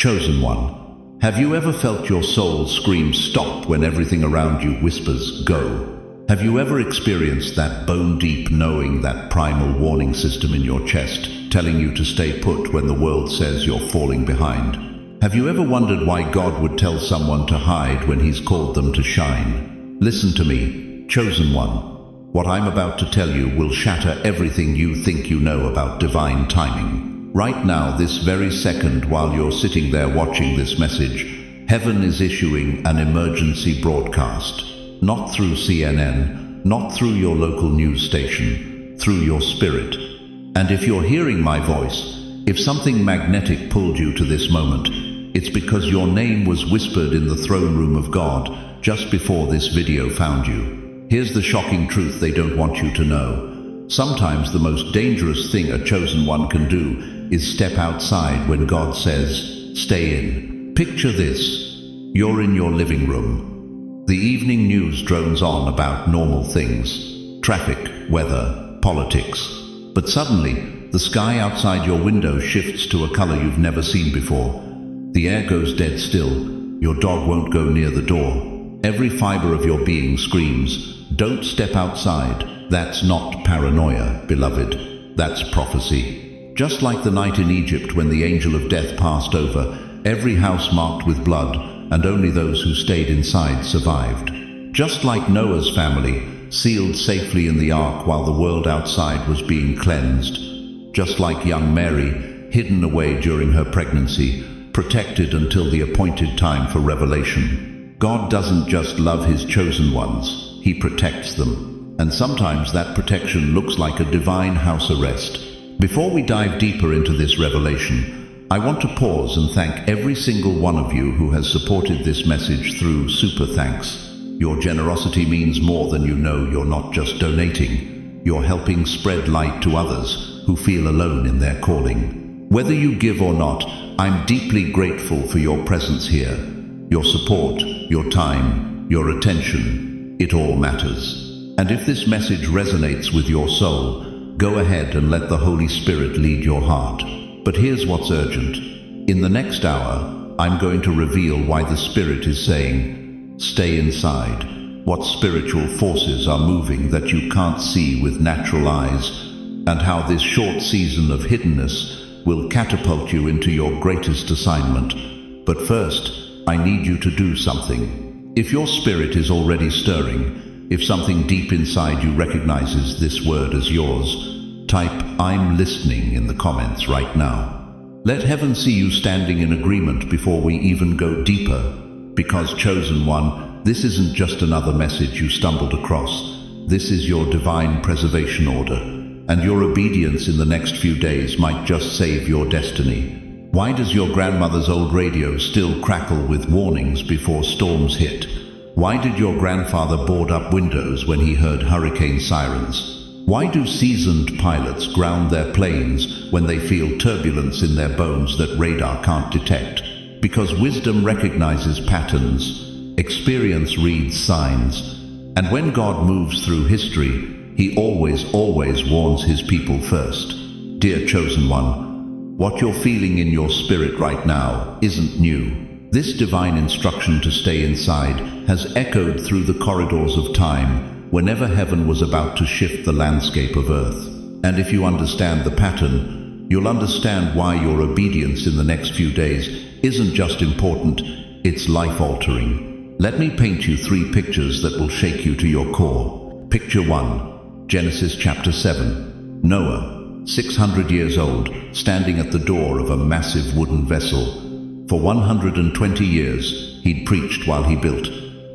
Chosen one, have you ever felt your soul scream stop when everything around you whispers go? Have you ever experienced that bone-deep knowing, that primal warning system in your chest, telling you to stay put when the world says you're falling behind? Have you ever wondered why God would tell someone to hide when He's called them to shine? Listen to me, chosen one. What I'm about to tell you will shatter everything you think you know about divine timing. Right now, this very second, while you're sitting there watching this message, heaven is issuing an emergency broadcast. Not through CNN, not through your local news station, through your spirit. And if you're hearing my voice, if something magnetic pulled you to this moment, it's because your name was whispered in the throne room of God just before this video found you. Here's the shocking truth they don't want you to know. Sometimes the most dangerous thing a chosen one can do is step outside when God says, stay in. Picture this. You're in your living room. The evening news drones on about normal things, traffic, weather, politics. But suddenly, the sky outside your window shifts to a color you've never seen before. The air goes dead still. Your dog won't go near the door. Every fiber of your being screams, don't step outside. That's not paranoia, beloved. That's prophecy. Just like the night in Egypt when the angel of death passed over, every house marked with blood, and only those who stayed inside survived. Just like Noah's family, sealed safely in the ark while the world outside was being cleansed. Just like young Mary, hidden away during her pregnancy, protected until the appointed time for revelation. God doesn't just love His chosen ones, He protects them. And sometimes that protection looks like a divine house arrest. Before we dive deeper into this revelation, I want to pause and thank every single one of you who has supported this message through super thanks. Your generosity means more than you know. You're not just donating, you're helping spread light to others who feel alone in their calling. Whether you give or not, I'm deeply grateful for your presence here. Your support, your time, your attention, it all matters. And if this message resonates with your soul, go ahead and let the Holy Spirit lead your heart. But here's what's urgent. In the next hour, I'm going to reveal why the Spirit is saying, stay inside. What spiritual forces are moving that you can't see with natural eyes, and how this short season of hiddenness will catapult you into your greatest assignment. But first, I need you to do something. If your spirit is already stirring, if something deep inside you recognizes this word as yours, type I'm listening in the comments right now. Let heaven see you standing in agreement before we even go deeper. Because chosen one, this isn't just another message you stumbled across. This is your divine preservation order. And your obedience in the next few days might just save your destiny. Why does your grandmother's old radio still crackle with warnings before storms hit? Why did your grandfather board up windows when he heard hurricane sirens? Why do seasoned pilots ground their planes when they feel turbulence in their bones that radar can't detect? Because wisdom recognizes patterns, experience reads signs, and when God moves through history, He always warns His people first. Dear chosen one, what you're feeling in your spirit right now isn't new. This divine instruction to stay inside has echoed through the corridors of time whenever heaven was about to shift the landscape of earth. And if you understand the pattern, you'll understand why your obedience in the next few days isn't just important, it's life-altering. Let me paint you 3 pictures that will shake you to your core. Picture 1, Genesis chapter 7. Noah, 600 years old, standing at the door of a massive wooden vessel. For 120 years, he'd preached while he built.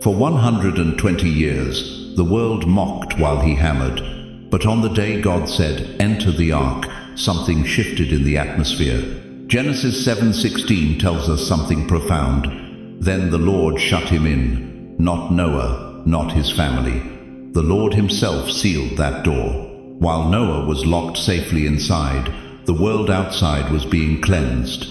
For 120 years, the world mocked while he hammered. But on the day God said, enter the ark, something shifted in the atmosphere. Genesis 7:16 tells us something profound. Then the Lord shut him in, not Noah, not his family. The Lord Himself sealed that door. While Noah was locked safely inside, the world outside was being cleansed.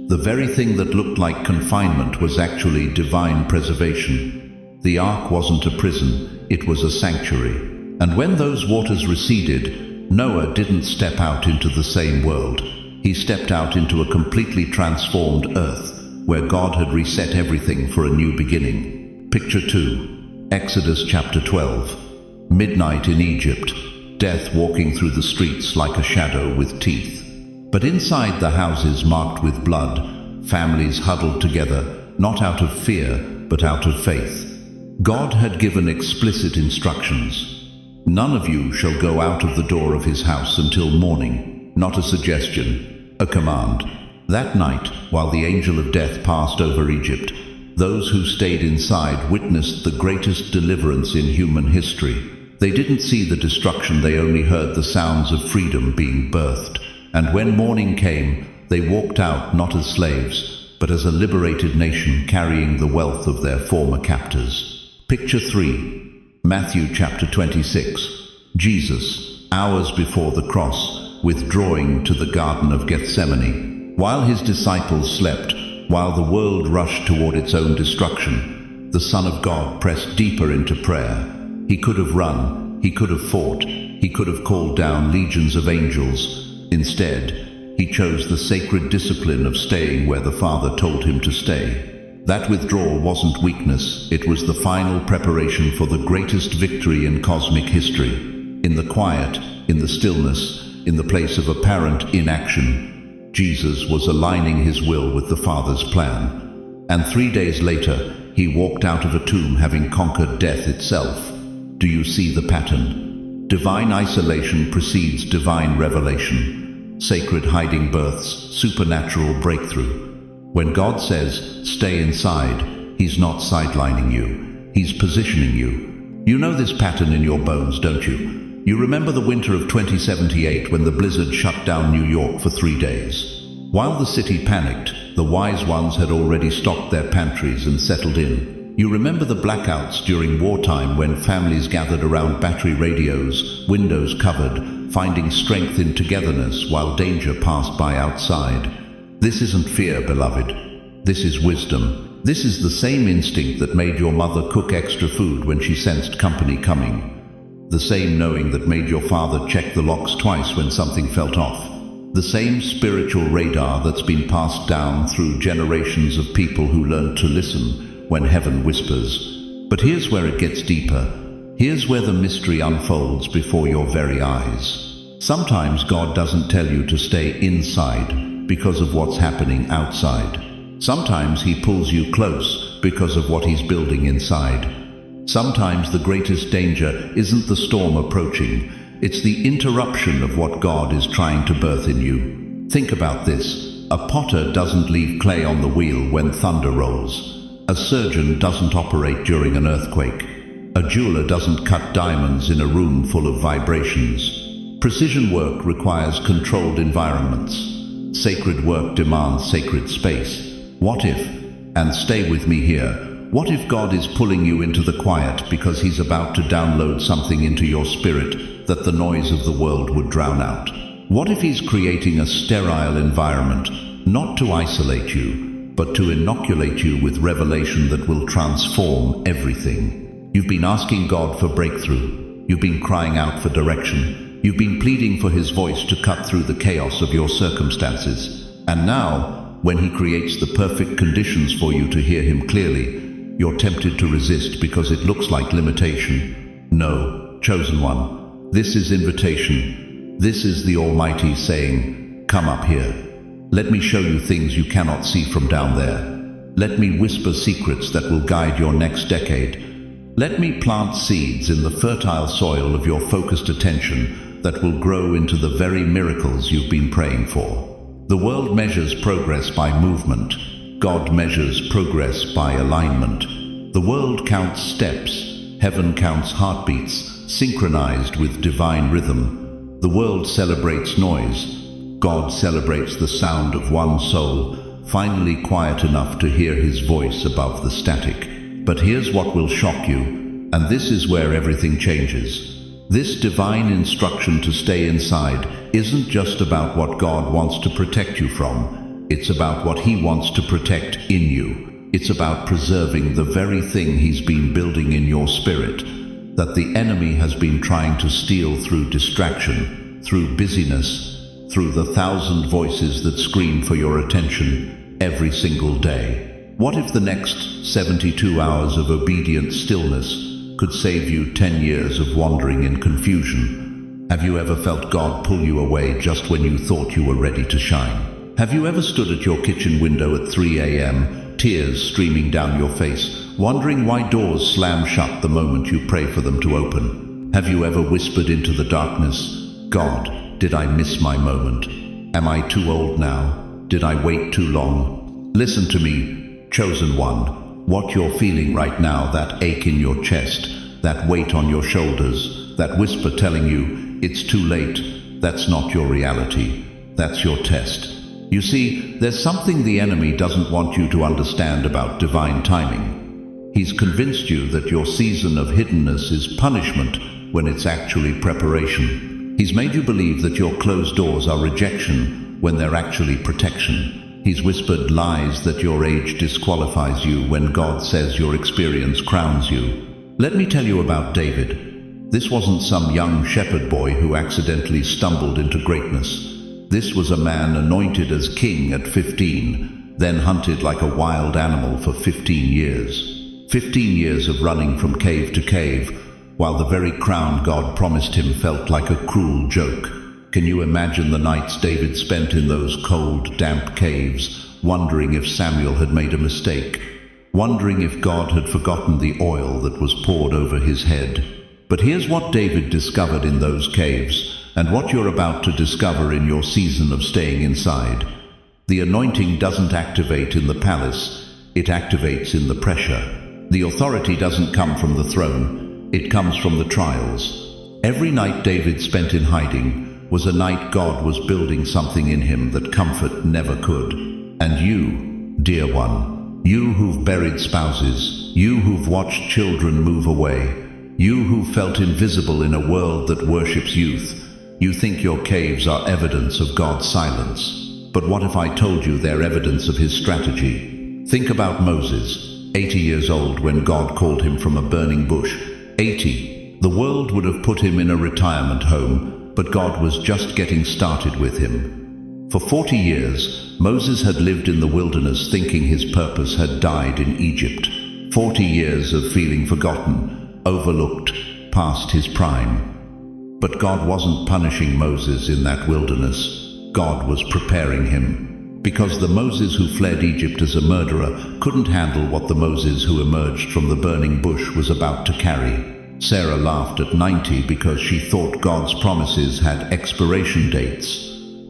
The very thing that looked like confinement was actually divine preservation. The ark wasn't a prison, it was a sanctuary. And when those waters receded, Noah didn't step out into the same world. He stepped out into a completely transformed earth, where God had reset everything for a new beginning. Picture 2. Exodus chapter 12. Midnight in Egypt. Death walking through the streets like a shadow with teeth. But inside the houses marked with blood, families huddled together, not out of fear, but out of faith. God had given explicit instructions. None of you shall go out of the door of his house until morning. Not a suggestion, a command. That night, while the angel of death passed over Egypt, those who stayed inside witnessed the greatest deliverance in human history. They didn't see the destruction, they only heard the sounds of freedom being birthed. And when morning came, they walked out not as slaves, but as a liberated nation carrying the wealth of their former captors. Picture 3. Matthew chapter 26. Jesus, hours before the cross, withdrawing to the Garden of Gethsemane. While his disciples slept, while the world rushed toward its own destruction, the Son of God pressed deeper into prayer. He could have run, he could have fought, he could have called down legions of angels. Instead, he chose the sacred discipline of staying where the Father told him to stay. That withdrawal wasn't weakness, it was the final preparation for the greatest victory in cosmic history. In the quiet, in the stillness, in the place of apparent inaction, Jesus was aligning his will with the Father's plan. And 3 days later, he walked out of a tomb having conquered death itself. Do you see the pattern? Divine isolation precedes divine revelation. Sacred hiding births supernatural breakthrough. When God says, stay inside, he's not sidelining you, he's positioning you. You know this pattern in your bones, don't you? You remember the winter of 2078 when the blizzard shut down New York for 3 days. While the city panicked, the wise ones had already stocked their pantries and settled in. You remember the blackouts during wartime when families gathered around battery radios, windows covered, finding strength in togetherness while danger passed by outside. This isn't fear, beloved. This is wisdom. This is the same instinct that made your mother cook extra food when she sensed company coming. The same knowing that made your father check the locks twice when something felt off. The same spiritual radar that's been passed down through generations of people who learned to listen when heaven whispers. But here's where it gets deeper. Here's where the mystery unfolds before your very eyes. Sometimes God doesn't tell you to stay inside because of what's happening outside. Sometimes he pulls you close because of what he's building inside. Sometimes the greatest danger isn't the storm approaching, it's the interruption of what God is trying to birth in you. Think about this. A potter doesn't leave clay on the wheel when thunder rolls. A surgeon doesn't operate during an earthquake. A jeweler doesn't cut diamonds in a room full of vibrations. Precision work requires controlled environments. Sacred work demands sacred space. What if, and stay with me here, what if God is pulling you into the quiet because he's about to download something into your spirit that the noise of the world would drown out? What if he's creating a sterile environment, not to isolate you, but to inoculate you with revelation that will transform everything? You've been asking God for breakthrough. You've been crying out for direction. You've been pleading for his voice to cut through the chaos of your circumstances. And now, when he creates the perfect conditions for you to hear him clearly, you're tempted to resist because it looks like limitation. No, chosen one, this is invitation. This is the Almighty saying, come up here. Let me show you things you cannot see from down there. Let me whisper secrets that will guide your next decade. Let me plant seeds in the fertile soil of your focused attention that will grow into the very miracles you've been praying for. The world measures progress by movement. God measures progress by alignment. The world counts steps. Heaven counts heartbeats, synchronized with divine rhythm. The world celebrates noise. God celebrates the sound of one soul, finally quiet enough to hear his voice above the static. But here's what will shock you, and this is where everything changes. This divine instruction to stay inside isn't just about what God wants to protect you from. It's about what he wants to protect in you. It's about preserving the very thing he's been building in your spirit, that the enemy has been trying to steal through distraction, through busyness, through the 1,000 voices that scream for your attention. every single day? What if the next 72 hours of obedient stillness could save you 10 years of wandering in confusion? Have you ever felt God pull you away just when you thought you were ready to shine? Have you ever stood at your kitchen window at 3 a.m., tears streaming down your face, wondering why doors slam shut the moment you pray for them to open? Have you ever whispered into the darkness, "God, did I miss my moment? Am I too old now? Did I wait too long?" Listen to me, chosen one. What you're feeling right now, that ache in your chest, that weight on your shoulders, that whisper telling you it's too late, that's not your reality. That's your test. You see, there's something the enemy doesn't want you to understand about divine timing. He's convinced you that your season of hiddenness is punishment when it's actually preparation. He's made you believe that your closed doors are rejection when they're actually protection. He's whispered lies that your age disqualifies you when God says your experience crowns you. Let me tell you about David. This wasn't some young shepherd boy who accidentally stumbled into greatness. This was a man anointed as king at 15, then hunted like a wild animal for 15 years. 15 years of running from cave to cave, while the very crown God promised him felt like a cruel joke. Can you imagine the nights David spent in those cold, damp caves, wondering if Samuel had made a mistake, wondering if God had forgotten the oil that was poured over his head? But here's what David discovered in those caves, and what you're about to discover in your season of staying inside. The anointing doesn't activate in the palace, it activates in the pressure. The authority doesn't come from the throne, it comes from the trials. Every night David spent in hiding was a night God was building something in him that comfort never could. And you, dear one, you who've buried spouses, you who've watched children move away, you who felt invisible in a world that worships youth, you think your caves are evidence of God's silence. But what if I told you they're evidence of his strategy? Think about Moses, 80 years old when God called him from a burning bush. 80. The world would have put him in a retirement home, but God was just getting started with him. For 40 years, Moses had lived in the wilderness thinking his purpose had died in Egypt. 40 years of feeling forgotten, overlooked, past his prime. But God wasn't punishing Moses in that wilderness. God was preparing him. Because the Moses who fled Egypt as a murderer couldn't handle what the Moses who emerged from the burning bush was about to carry. Sarah laughed at 90 because she thought God's promises had expiration dates.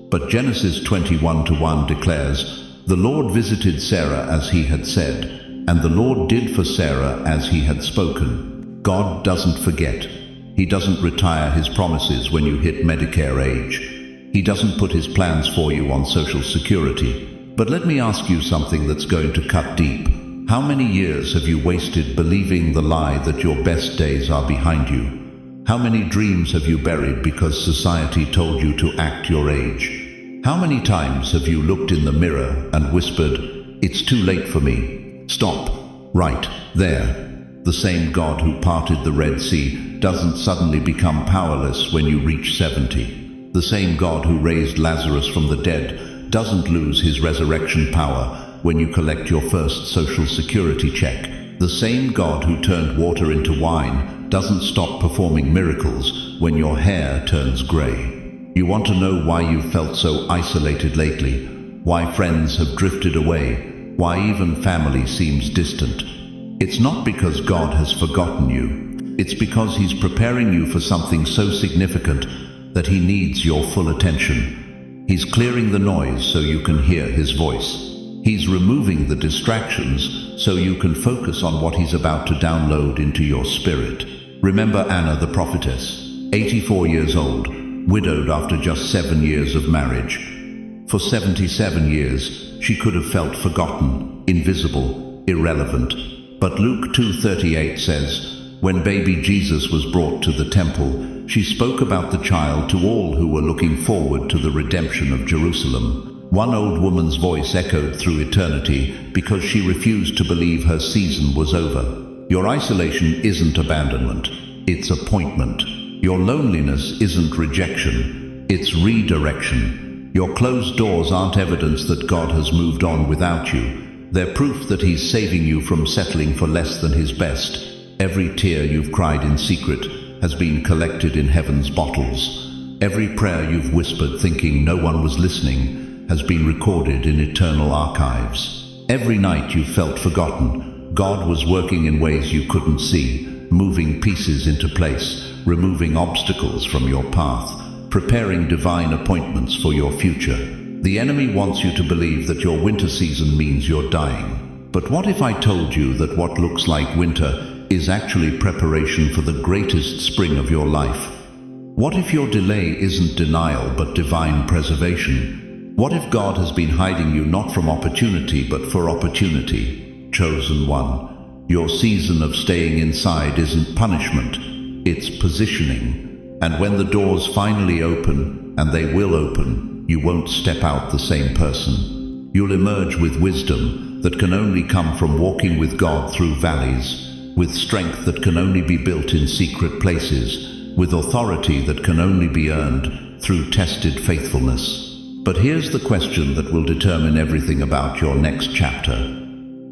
But Genesis 21:1 declares, "The Lord visited Sarah as he had said, and the Lord did for Sarah as he had spoken." God doesn't forget. He doesn't retire his promises when you hit Medicare age. He doesn't put his plans for you on Social Security. But let me ask you something that's going to cut deep. How many years have you wasted believing the lie that your best days are behind you? How many dreams have you buried because society told you to act your age? How many times have you looked in the mirror and whispered, "It's too late for me"? Stop. Right there. The same God who parted the Red Sea doesn't suddenly become powerless when you reach 70. The same God who raised Lazarus from the dead doesn't lose his resurrection power when you collect your first Social Security check. The same God who turned water into wine doesn't stop performing miracles when your hair turns gray. You want to know why you felt so isolated lately? Why friends have drifted away? Why even family seems distant? It's not because God has forgotten you. It's because he's preparing you for something so significant that he needs your full attention. He's clearing the noise so you can hear his voice. He's removing the distractions so you can focus on what he's about to download into your spirit. Remember Anna the prophetess, 84 years old, widowed after just 7 years of marriage. For 77 years, she could have felt forgotten, invisible, irrelevant. But Luke 2:38 says, when baby Jesus was brought to the temple, she spoke about the child to all who were looking forward to the redemption of Jerusalem. One old woman's voice echoed through eternity because she refused to believe her season was over. Your isolation isn't abandonment, it's appointment. Your loneliness isn't rejection, it's redirection. Your closed doors aren't evidence that God has moved on without you. They're proof that He's saving you from settling for less than His best. Every tear you've cried in secret has been collected in heaven's bottles. Every prayer you've whispered thinking no one was listening has been recorded in eternal archives. Every night you felt forgotten, God was working in ways you couldn't see, moving pieces into place, removing obstacles from your path, preparing divine appointments for your future. The enemy wants you to believe that your winter season means you're dying. But what if I told you that what looks like winter is actually preparation for the greatest spring of your life? What if your delay isn't denial but divine preservation? What if God has been hiding you not from opportunity but for opportunity? Chosen one, your season of staying inside isn't punishment, it's positioning. And when the doors finally open, and they will open, you won't step out the same person. You'll emerge with wisdom that can only come from walking with God through valleys, with strength that can only be built in secret places, with authority that can only be earned through tested faithfulness. But here's the question that will determine everything about your next chapter.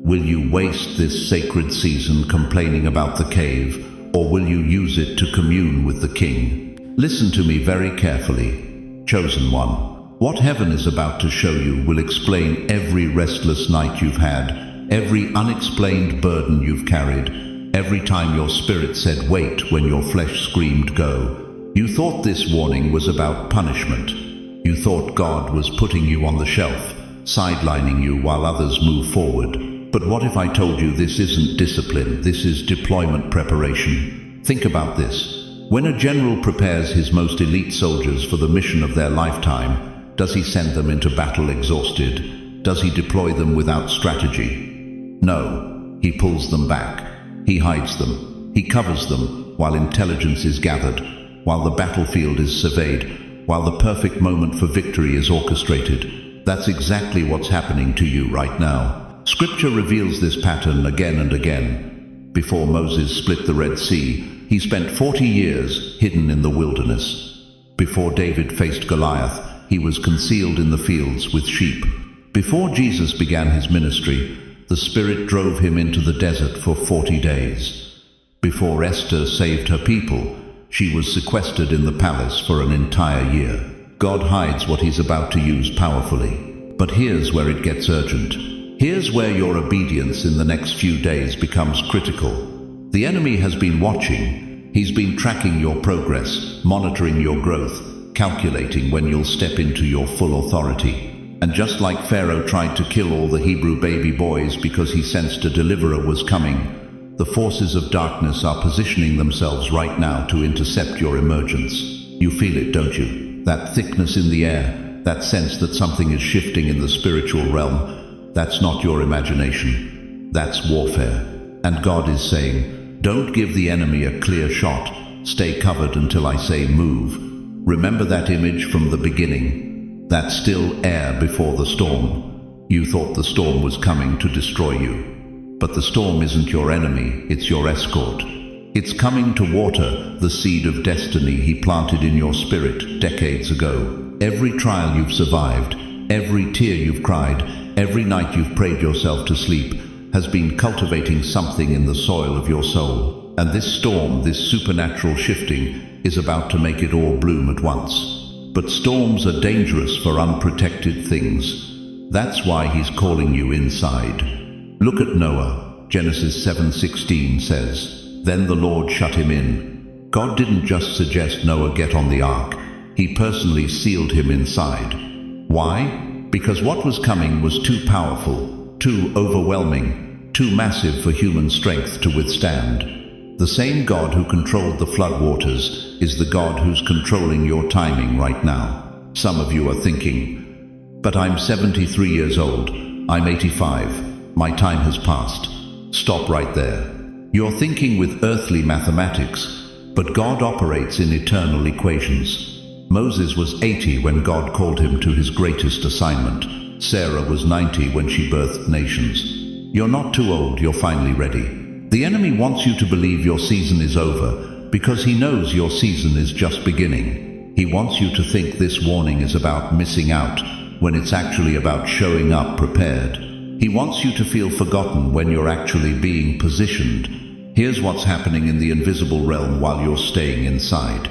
Will you waste this sacred season complaining about the cave, or will you use it to commune with the King? Listen to me very carefully. Chosen one, what heaven is about to show you will explain every restless night you've had, every unexplained burden you've carried, every time your spirit said wait when your flesh screamed go. You thought this warning was about punishment. You thought God was putting you on the shelf, sidelining you while others move forward. But what if I told you this isn't discipline, this is deployment preparation? Think about this. When a general prepares his most elite soldiers for the mission of their lifetime, does he send them into battle exhausted? Does he deploy them without strategy? No, he pulls them back. He hides them. He covers them while intelligence is gathered, while the battlefield is surveyed, while the perfect moment for victory is orchestrated. That's exactly what's happening to you right now. Scripture reveals this pattern again and again. Before Moses split the Red Sea, he spent 40 years hidden in the wilderness. Before David faced Goliath, he was concealed in the fields with sheep. Before Jesus began his ministry, the Spirit drove him into the desert for 40 days. Before Esther saved her people, she was sequestered in the palace for an entire year. God hides what He's about to use powerfully. But here's where it gets urgent. Here's where your obedience in the next few days becomes critical. The enemy has been watching. He's been tracking your progress, monitoring your growth, calculating when you'll step into your full authority. And just like Pharaoh tried to kill all the Hebrew baby boys because he sensed a deliverer was coming, the forces of darkness are positioning themselves right now to intercept your emergence. You feel it, don't you? That thickness in the air, that sense that something is shifting in the spiritual realm. That's not your imagination. That's warfare. And God is saying, don't give the enemy a clear shot. Stay covered until I say move. Remember that image from the beginning. That still air before the storm. You thought the storm was coming to destroy you. But the storm isn't your enemy, it's your escort. It's coming to water the seed of destiny He planted in your spirit decades ago. Every trial you've survived, every tear you've cried, every night you've prayed yourself to sleep, has been cultivating something in the soil of your soul. And this storm, this supernatural shifting, is about to make it all bloom at once. But storms are dangerous for unprotected things. That's why He's calling you inside. Look at Noah. Genesis 7:16 says, "Then the Lord shut him in." God didn't just suggest Noah get on the ark. He personally sealed him inside. Why? Because what was coming was too powerful, too overwhelming, too massive for human strength to withstand. The same God who controlled the floodwaters is the God who's controlling your timing right now. Some of you are thinking, but I'm 73 years old, I'm 85, my time has passed. Stop right there. You're thinking with earthly mathematics, but God operates in eternal equations. Moses was 80 when God called him to his greatest assignment. Sarah was 90 when she birthed nations. You're not too old, you're finally ready. The enemy wants you to believe your season is over because he knows your season is just beginning. He wants you to think this warning is about missing out, when it's actually about showing up prepared. He wants you to feel forgotten when you're actually being positioned. Here's what's happening in the invisible realm while you're staying inside.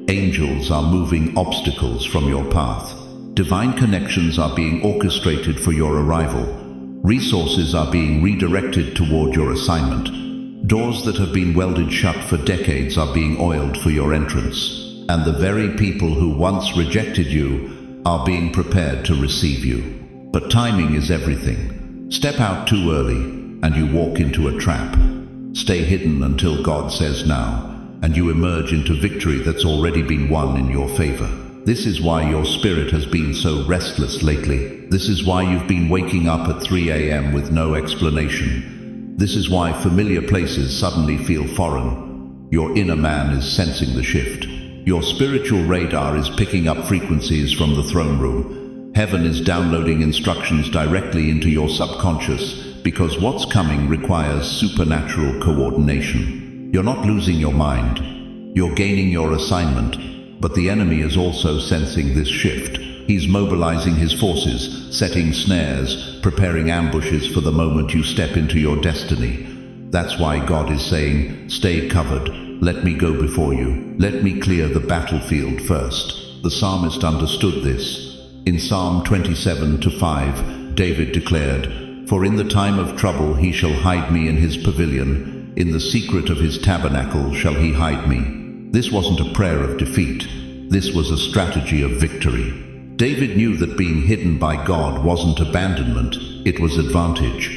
Angels are moving obstacles from your path. Divine connections are being orchestrated for your arrival. Resources are being redirected toward your assignment. Doors that have been welded shut for decades are being oiled for your entrance. And the very people who once rejected you are being prepared to receive you. But timing is everything. Step out too early, and you walk into a trap. Stay hidden until God says now, and you emerge into victory that's already been won in your favor. This is why your spirit has been so restless lately. This is why you've been waking up at 3 a.m. with no explanation. This is why familiar places suddenly feel foreign. Your inner man is sensing the shift. Your spiritual radar is picking up frequencies from the throne room. Heaven is downloading instructions directly into your subconscious, because what's coming requires supernatural coordination. You're not losing your mind. You're gaining your assignment, but the enemy is also sensing this shift. He's mobilizing his forces, setting snares, preparing ambushes for the moment you step into your destiny. That's why God is saying, stay covered. Let me go before you. Let me clear the battlefield first. The psalmist understood this. In Psalm 27:5, David declared, "For in the time of trouble he shall hide me in his pavilion. In the secret of his tabernacle shall he hide me." This wasn't a prayer of defeat. This was a strategy of victory. David knew that being hidden by God wasn't abandonment, it was advantage.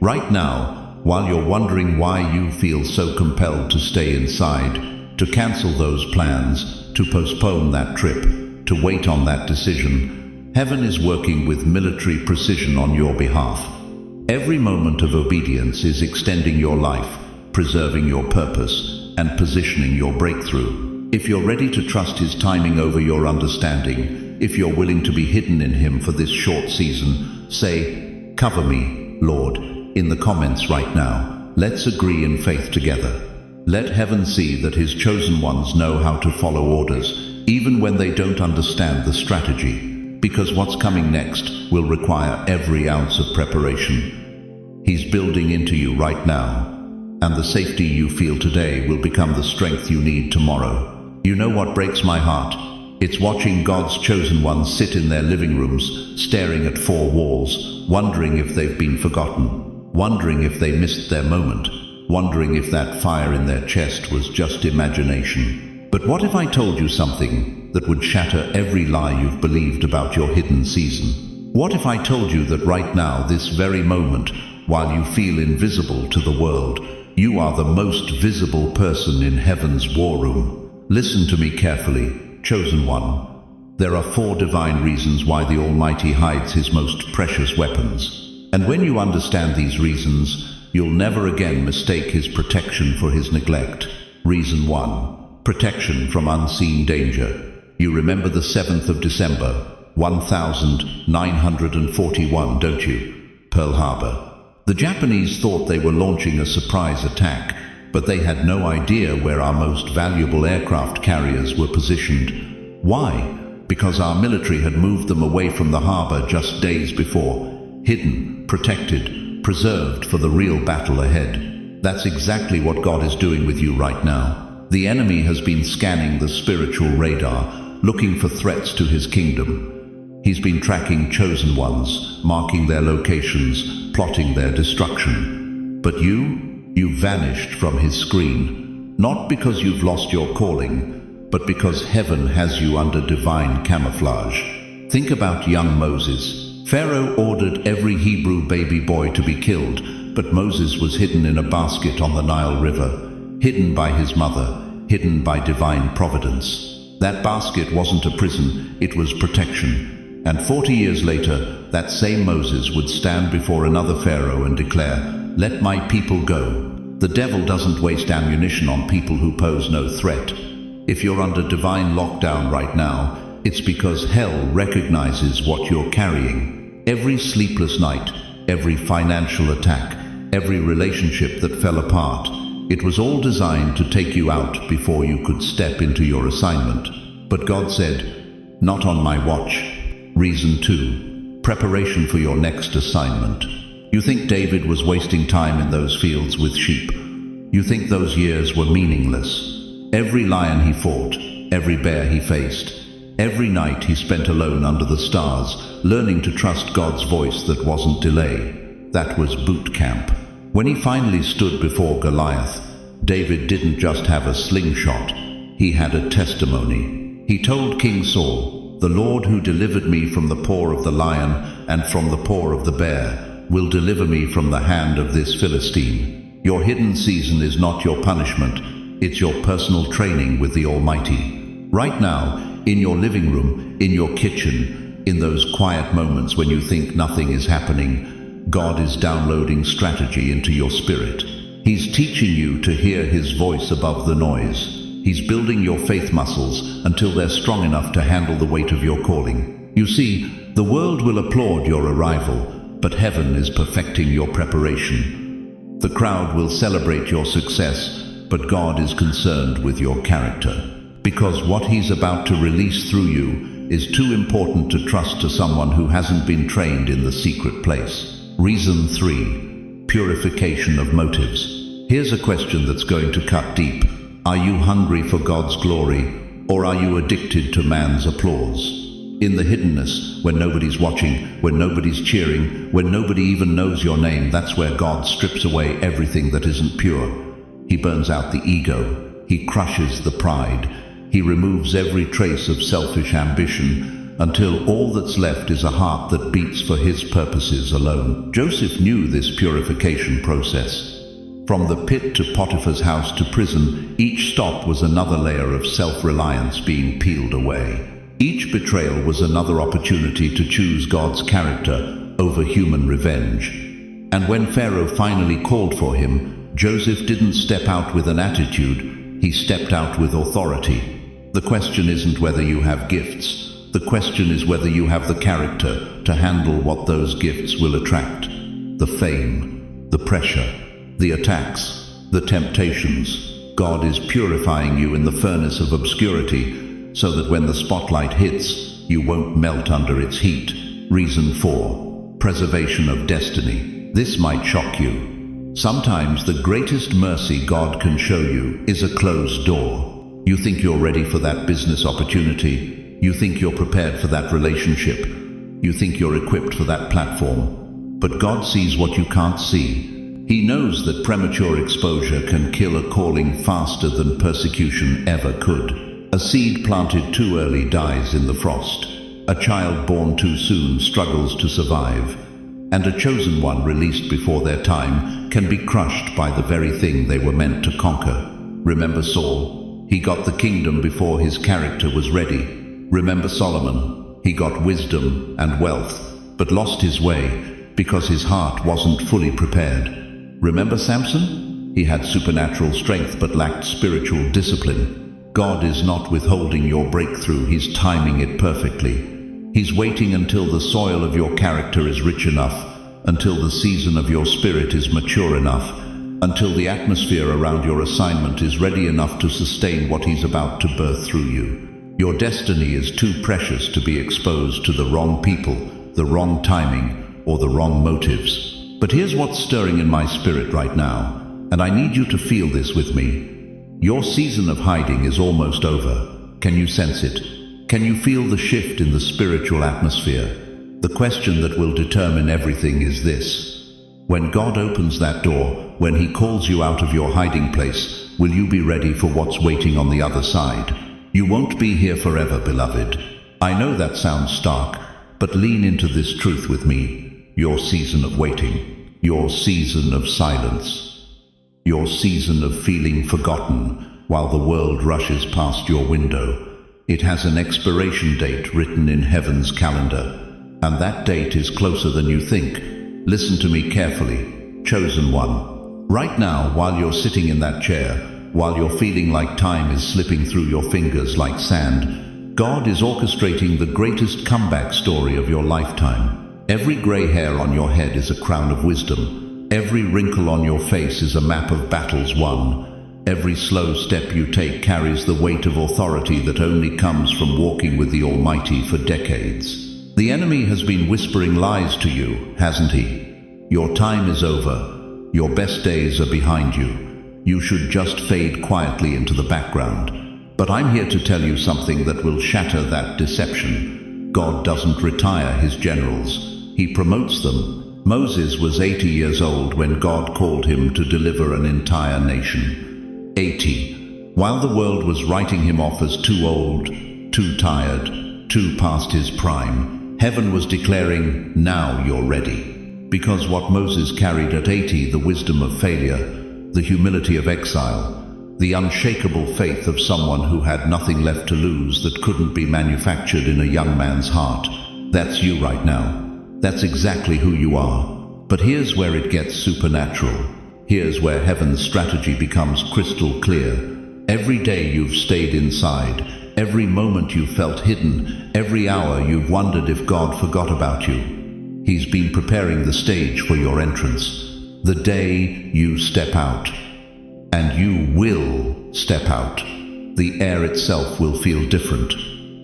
Right now, while you're wondering why you feel so compelled to stay inside, to cancel those plans, to postpone that trip, to wait on that decision, heaven is working with military precision on your behalf. Every moment of obedience is extending your life, preserving your purpose, and positioning your breakthrough. If you're ready to trust his timing over your understanding, if you're willing to be hidden in him for this short season, say, "Cover me, Lord," in the comments right now. Let's agree in faith together. Let heaven see that his chosen ones know how to follow orders, even when they don't understand the strategy. Because what's coming next will require every ounce of preparation. He's building into you right now, and the safety you feel today will become the strength you need tomorrow. You know what breaks my heart? It's watching God's chosen ones sit in their living rooms, staring at four walls, wondering if they've been forgotten, wondering if they missed their moment, wondering if that fire in their chest was just imagination. But what if I told you something that would shatter every lie you've believed about your hidden season? What if I told you that right now, this very moment, while you feel invisible to the world, you are the most visible person in heaven's war room? Listen to me carefully, chosen one. There are 4 divine reasons why the Almighty hides his most precious weapons. And when you understand these reasons, you'll never again mistake his protection for his neglect. Reason 1. Protection from unseen danger. You remember the 7th of December, 1941, don't you? Pearl Harbor. The Japanese thought they were launching a surprise attack, but they had no idea where our most valuable aircraft carriers were positioned. Why? Because our military had moved them away from the harbor just days before. Hidden, protected, preserved for the real battle ahead. That's exactly what God is doing with you right now. The enemy has been scanning the spiritual radar, looking for threats to his kingdom. He's been tracking chosen ones, marking their locations, plotting their destruction. But you vanished from his screen, not because you've lost your calling, but because heaven has you under divine camouflage. Think about young Moses. Pharaoh ordered every Hebrew baby boy to be killed, but Moses was hidden in a basket on the Nile River, hidden by his mother, hidden by divine providence. That basket wasn't a prison, it was protection. And 40 years later, that same Moses would stand before another Pharaoh and declare, "Let my people go." The devil doesn't waste ammunition on people who pose no threat. If you're under divine lockdown right now, it's because hell recognizes what you're carrying. Every sleepless night, every financial attack, every relationship that fell apart, it was all designed to take you out before you could step into your assignment. But God said, "Not on my watch." Reason 2. Preparation for your next assignment. You think David was wasting time in those fields with sheep. You think those years were meaningless. Every lion he fought, every bear he faced, every night he spent alone under the stars, learning to trust God's voice that wasn't delay. That was boot camp. When he finally stood before Goliath, David didn't just have a slingshot, he had a testimony. He told King Saul, "The Lord who delivered me from the paw of the lion and from the paw of the bear will deliver me from the hand of this Philistine." Your hidden season is not your punishment, it's your personal training with the Almighty. Right now, in your living room, in your kitchen, in those quiet moments when you think nothing is happening, God is downloading strategy into your spirit. He's teaching you to hear His voice above the noise. He's building your faith muscles until they're strong enough to handle the weight of your calling. You see, the world will applaud your arrival, but heaven is perfecting your preparation. The crowd will celebrate your success, but God is concerned with your character. Because what He's about to release through you is too important to trust to someone who hasn't been trained in the secret place. Reason 3. Purification of motives. Here's a question that's going to cut deep. Are you hungry for God's glory, or are you addicted to man's applause? In the hiddenness, when nobody's watching, when nobody's cheering, when nobody even knows your name, that's where God strips away everything that isn't pure. He burns out the ego. He crushes the pride. He removes every trace of selfish ambition until all that's left is a heart that beats for His purposes alone. Joseph knew this purification process. From the pit to Potiphar's house to prison, each stop was another layer of self-reliance being peeled away. Each betrayal was another opportunity to choose God's character over human revenge. And when Pharaoh finally called for him, Joseph didn't step out with an attitude, he stepped out with authority. The question isn't whether you have gifts. The question is whether you have the character to handle what those gifts will attract. The fame, the pressure, the attacks, the temptations. God is purifying you in the furnace of obscurity so that when the spotlight hits, you won't melt under its heat. Reason 4. Preservation of destiny. This might shock you. Sometimes the greatest mercy God can show you is a closed door. You think you're ready for that business opportunity. You think you're prepared for that relationship. You think you're equipped for that platform. But God sees what you can't see. He knows that premature exposure can kill a calling faster than persecution ever could. A seed planted too early dies in the frost. A child born too soon struggles to survive. And a chosen one released before their time can be crushed by the very thing they were meant to conquer. Remember Saul? He got the kingdom before his character was ready. Remember Solomon? He got wisdom and wealth, but lost his way because his heart wasn't fully prepared. Remember Samson? He had supernatural strength but lacked spiritual discipline. God is not withholding your breakthrough, He's timing it perfectly. He's waiting until the soil of your character is rich enough, until the season of your spirit is mature enough, until the atmosphere around your assignment is ready enough to sustain what He's about to birth through you. Your destiny is too precious to be exposed to the wrong people, the wrong timing, or the wrong motives. But here's what's stirring in my spirit right now, and I need you to feel this with me. Your season of hiding is almost over. Can you sense it? Can you feel the shift in the spiritual atmosphere? The question that will determine everything is this. When God opens that door, when He calls you out of your hiding place, will you be ready for what's waiting on the other side? You won't be here forever, beloved. I know that sounds stark, but lean into this truth with me. Your season of waiting, your season of silence, your season of feeling forgotten while the world rushes past your window. It has an expiration date written in heaven's calendar, and that date is closer than you think. Listen to me carefully, chosen one. Right now, while you're sitting in that chair, while you're feeling like time is slipping through your fingers like sand, God is orchestrating the greatest comeback story of your lifetime. Every gray hair on your head is a crown of wisdom. Every wrinkle on your face is a map of battles won. Every slow step you take carries the weight of authority that only comes from walking with the Almighty for decades. The enemy has been whispering lies to you, hasn't he? Your time is over. Your best days are behind you. You should just fade quietly into the background. But I'm here to tell you something that will shatter that deception. God doesn't retire his generals. He promotes them. Moses was 80 years old when God called him to deliver an entire nation. 80. While the world was writing him off as too old, too tired, too past his prime, heaven was declaring, now you're ready. Because what Moses carried at 80, the wisdom of failure, the humility of exile, the unshakable faith of someone who had nothing left to lose that couldn't be manufactured in a young man's heart. That's you right now. That's exactly who you are. But here's where it gets supernatural. Here's where heaven's strategy becomes crystal clear. Every day you've stayed inside, every moment you've felt hidden, every hour you've wondered if God forgot about you. He's been preparing the stage for your entrance. The day you step out. And you will step out. The air itself will feel different.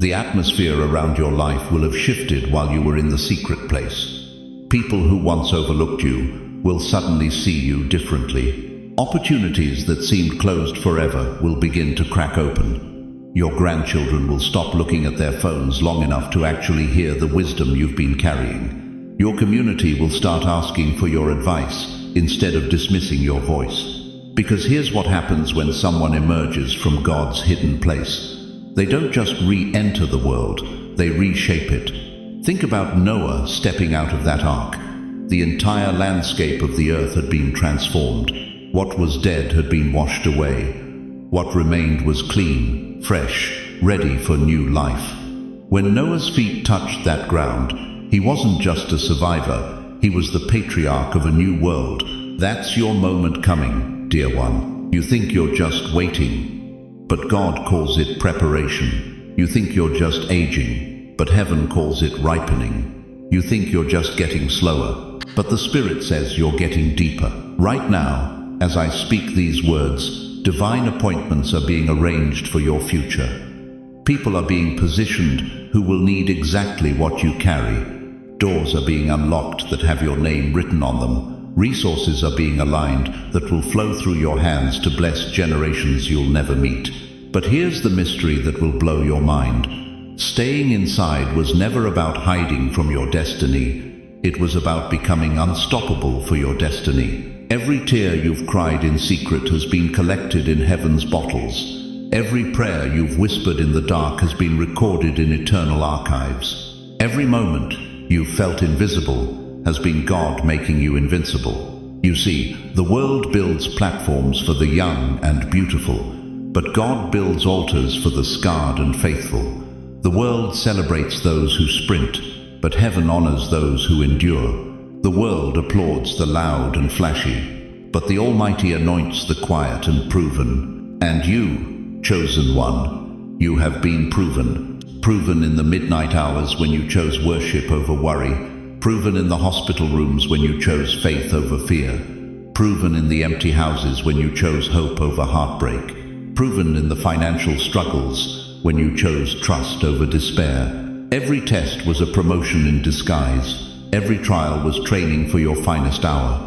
The atmosphere around your life will have shifted while you were in the secret place. People who once overlooked you will suddenly see you differently. Opportunities that seemed closed forever will begin to crack open. Your grandchildren will stop looking at their phones long enough to actually hear the wisdom you've been carrying. Your community will start asking for your advice instead of dismissing your voice. Because here's what happens when someone emerges from God's hidden place. They don't just re-enter the world, they reshape it. Think about Noah stepping out of that ark. The entire landscape of the earth had been transformed. What was dead had been washed away. What remained was clean, fresh, ready for new life. When Noah's feet touched that ground, he wasn't just a survivor, he was the patriarch of a new world. That's your moment coming, dear one. You think you're just waiting, but God calls it preparation. You think you're just aging, but heaven calls it ripening. You think you're just getting slower, but the Spirit says you're getting deeper. Right now, as I speak these words, divine appointments are being arranged for your future. People are being positioned who will need exactly what you carry. Doors are being unlocked that have your name written on them. Resources are being aligned that will flow through your hands to bless generations you'll never meet. But here's the mystery that will blow your mind. Staying inside was never about hiding from your destiny. It was about becoming unstoppable for your destiny. Every tear you've cried in secret has been collected in heaven's bottles. Every prayer you've whispered in the dark has been recorded in eternal archives. Every moment you've felt invisible has been God making you invincible. You see, the world builds platforms for the young and beautiful, but God builds altars for the scarred and faithful. The world celebrates those who sprint, but heaven honors those who endure. The world applauds the loud and flashy, but the Almighty anoints the quiet and proven. And you, chosen one, you have been proven. Proven in the midnight hours when you chose worship over worry. Proven in the hospital rooms when you chose faith over fear. Proven in the empty houses when you chose hope over heartbreak. Proven in the financial struggles when you chose trust over despair. Every test was a promotion in disguise. Every trial was training for your finest hour.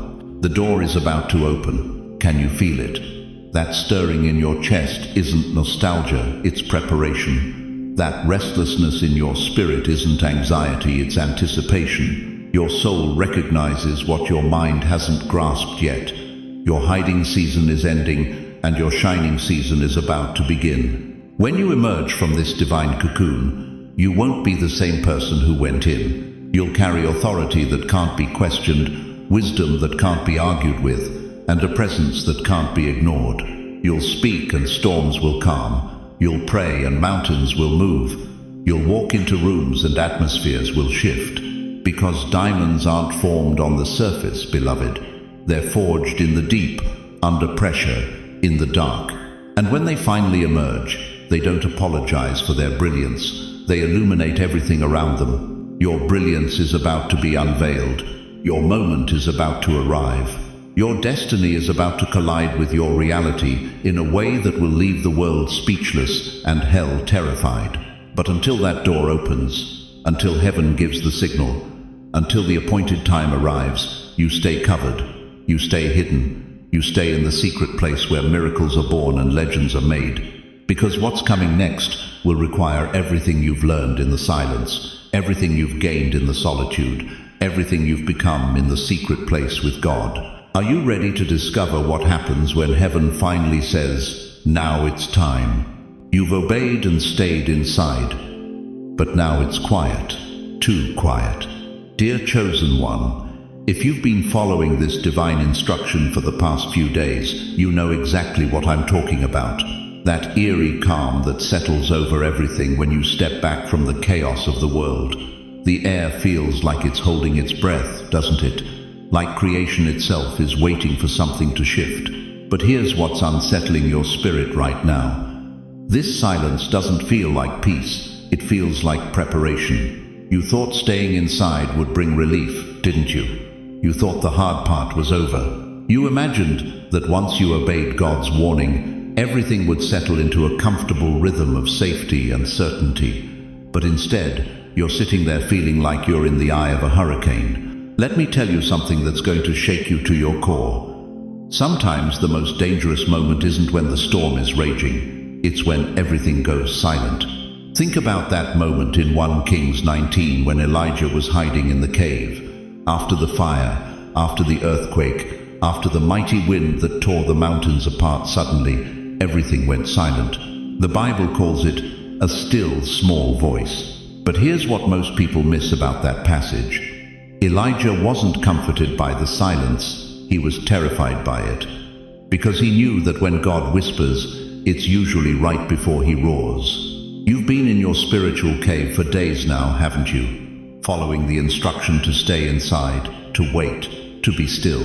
The door is about to open. Can you feel it? That stirring in your chest isn't nostalgia, it's preparation. That restlessness in your spirit isn't anxiety, it's anticipation. Your soul recognizes what your mind hasn't grasped yet. Your hiding season is ending, and your shining season is about to begin. When you emerge from this divine cocoon, you won't be the same person who went in. You'll carry authority that can't be questioned, wisdom that can't be argued with, and a presence that can't be ignored. You'll speak and storms will calm. You'll pray and mountains will move. You'll walk into rooms and atmospheres will shift. Because diamonds aren't formed on the surface, beloved. They're forged in the deep, under pressure, in the dark. And when they finally emerge, they don't apologize for their brilliance. They illuminate everything around them. Your brilliance is about to be unveiled. Your moment is about to arrive. Your destiny is about to collide with your reality in a way that will leave the world speechless and hell terrified. But until that door opens, until heaven gives the signal, until the appointed time arrives, you stay covered, you stay hidden, you stay in the secret place where miracles are born and legends are made. Because what's coming next will require everything you've learned in the silence, everything you've gained in the solitude, everything you've become in the secret place with God. Are you ready to discover what happens when heaven finally says, "Now it's time"? You've obeyed and stayed inside, but now it's quiet, too quiet. Dear chosen one, if you've been following this divine instruction for the past few days, you know exactly what I'm talking about. That eerie calm that settles over everything when you step back from the chaos of the world. The air feels like it's holding its breath, doesn't it? Like creation itself is waiting for something to shift. But here's what's unsettling your spirit right now. This silence doesn't feel like peace, it feels like preparation. You thought staying inside would bring relief, didn't you? You thought the hard part was over. You imagined that once you obeyed God's warning, everything would settle into a comfortable rhythm of safety and certainty. But instead, you're sitting there feeling like you're in the eye of a hurricane. Let me tell you something that's going to shake you to your core. Sometimes the most dangerous moment isn't when the storm is raging, it's when everything goes silent. Think about that moment in 1 Kings 19 when Elijah was hiding in the cave. After the fire, after the earthquake, after the mighty wind that tore the mountains apart, suddenly everything went silent. The Bible calls it a still small voice. But here's what most people miss about that passage. Elijah wasn't comforted by the silence, he was terrified by it. Because he knew that when God whispers, it's usually right before he roars. You've been in your spiritual cave for days now, haven't you? Following the instruction to stay inside, to wait, to be still.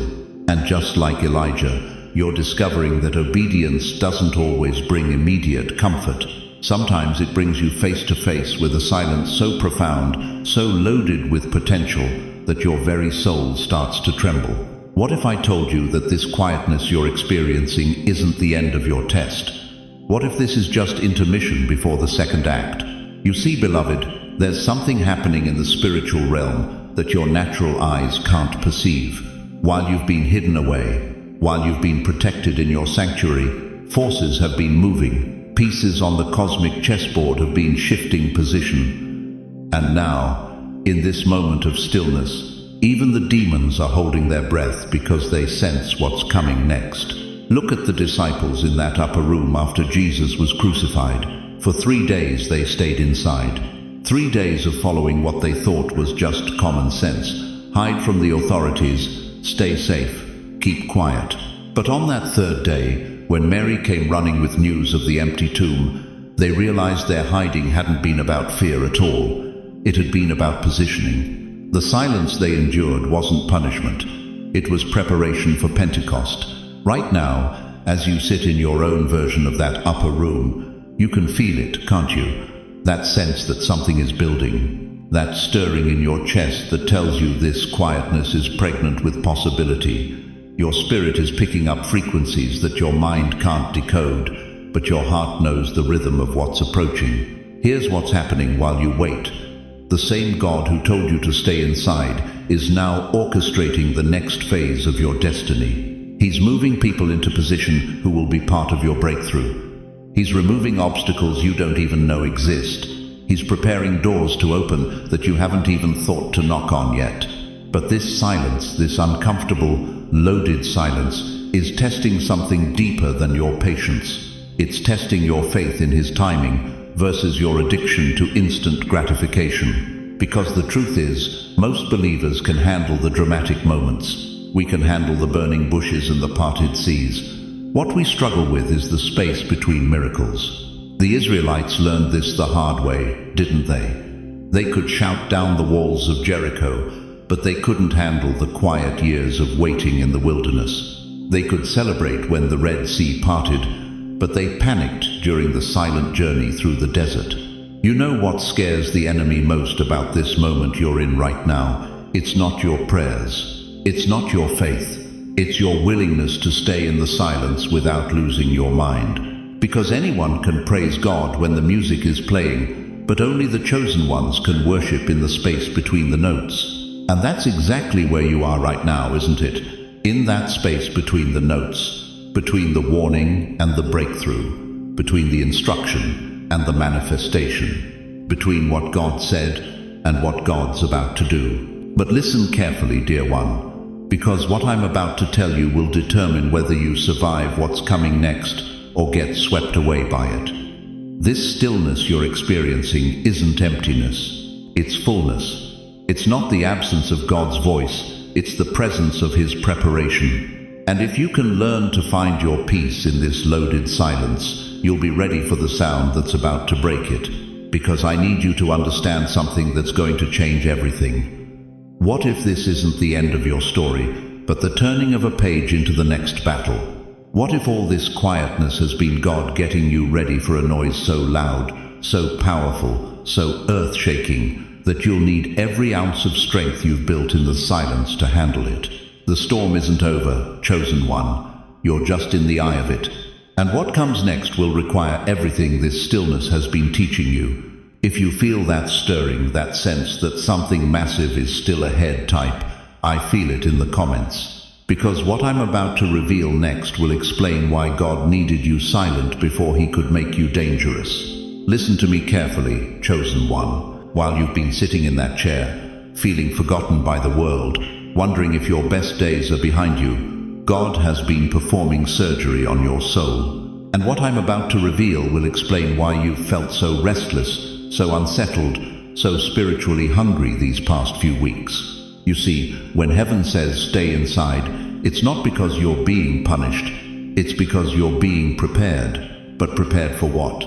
And just like Elijah, you're discovering that obedience doesn't always bring immediate comfort. Sometimes it brings you face to face with a silence so profound, so loaded with potential, that your very soul starts to tremble. What if I told you that this quietness you're experiencing isn't the end of your test? What if this is just intermission before the second act? You see, beloved, there's something happening in the spiritual realm that your natural eyes can't perceive. While you've been hidden away, while you've been protected in your sanctuary, forces have been moving. Pieces on the cosmic chessboard have been shifting position. And now, in this moment of stillness, even the demons are holding their breath because they sense what's coming next. Look at the disciples in that upper room after Jesus was crucified. For 3 days they stayed inside. 3 days of following what they thought was just common sense. Hide from the authorities, stay safe, keep quiet. But on that 3rd day, when Mary came running with news of the empty tomb, they realized their hiding hadn't been about fear at all. It had been about positioning. The silence they endured wasn't punishment. It was preparation for Pentecost. Right now, as you sit in your own version of that upper room, you can feel it, can't you? That sense that something is building. That stirring in your chest that tells you this quietness is pregnant with possibility. Your spirit is picking up frequencies that your mind can't decode, but your heart knows the rhythm of what's approaching. Here's what's happening while you wait. The same God who told you to stay inside is now orchestrating the next phase of your destiny. He's moving people into position who will be part of your breakthrough. He's removing obstacles you don't even know exist. He's preparing doors to open that you haven't even thought to knock on yet. But this silence, this uncomfortable, loaded silence, is testing something deeper than your patience. It's testing your faith in His timing versus your addiction to instant gratification. Because the truth is, most believers can handle the dramatic moments. We can handle the burning bushes and the parted seas. What we struggle with is the space between miracles. The Israelites learned this the hard way, didn't they? They could shout down the walls of Jericho, but they couldn't handle the quiet years of waiting in the wilderness. They could celebrate when the Red Sea parted, but they panicked during the silent journey through the desert. You know what scares the enemy most about this moment you're in right now? It's not your prayers. It's not your faith. It's your willingness to stay in the silence without losing your mind. Because anyone can praise God when the music is playing, but only the chosen ones can worship in the space between the notes. And that's exactly where you are right now, isn't it? In that space between the notes, between the warning and the breakthrough, between the instruction and the manifestation, between what God said and what God's about to do. But listen carefully, dear one, because what I'm about to tell you will determine whether you survive what's coming next or get swept away by it. This stillness you're experiencing isn't emptiness, it's fullness. It's not the absence of God's voice, it's the presence of His preparation. And if you can learn to find your peace in this loaded silence, you'll be ready for the sound that's about to break it. Because I need you to understand something that's going to change everything. What if this isn't the end of your story, but the turning of a page into the next battle? What if all this quietness has been God getting you ready for a noise so loud, so powerful, so earth-shaking, that you'll need every ounce of strength you've built in the silence to handle it? The storm isn't over, chosen one. You're just in the eye of it. And what comes next will require everything this stillness has been teaching you. If you feel that stirring, that sense that something massive is still ahead, type, "I feel it" in the comments. Because what I'm about to reveal next will explain why God needed you silent before He could make you dangerous. Listen to me carefully, chosen one. While you've been sitting in that chair, feeling forgotten by the world, wondering if your best days are behind you, God has been performing surgery on your soul. And what I'm about to reveal will explain why you've felt so restless, so unsettled, so spiritually hungry these past few weeks. You see, when heaven says stay inside, it's not because you're being punished, it's because you're being prepared. But prepared for what?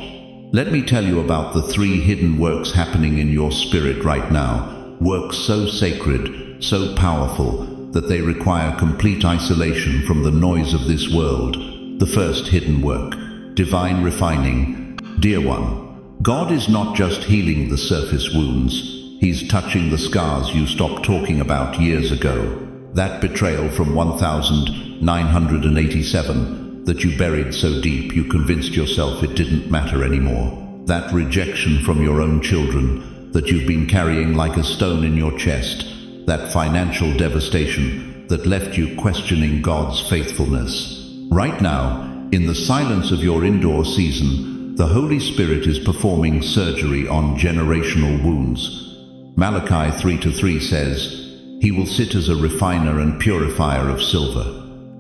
Let me tell you about the 3 hidden works happening in your spirit right now. Works so sacred, so powerful, that they require complete isolation from the noise of this world. The first hidden work, divine refining. Dear one, God is not just healing the surface wounds. He's touching the scars you stopped talking about years ago. That betrayal from 1987 that you buried so deep you convinced yourself it didn't matter anymore. That rejection from your own children that you've been carrying like a stone in your chest. That financial devastation that left you questioning God's faithfulness. Right now, in the silence of your indoor season, the Holy Spirit is performing surgery on generational wounds. Malachi 3:3 says, "He will sit as a refiner and purifier of silver."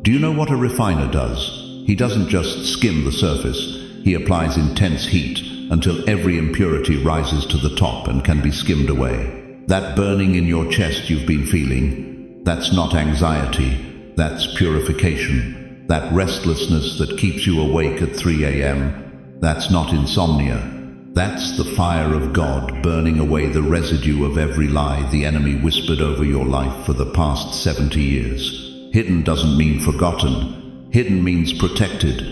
Do you know what a refiner does? He doesn't just skim the surface. He applies intense heat until every impurity rises to the top and can be skimmed away. That burning in your chest you've been feeling, that's not anxiety, that's purification. That restlessness that keeps you awake at 3 a.m., that's not insomnia. That's the fire of God burning away the residue of every lie the enemy whispered over your life for the past 70 years. Hidden doesn't mean forgotten. Hidden means protected.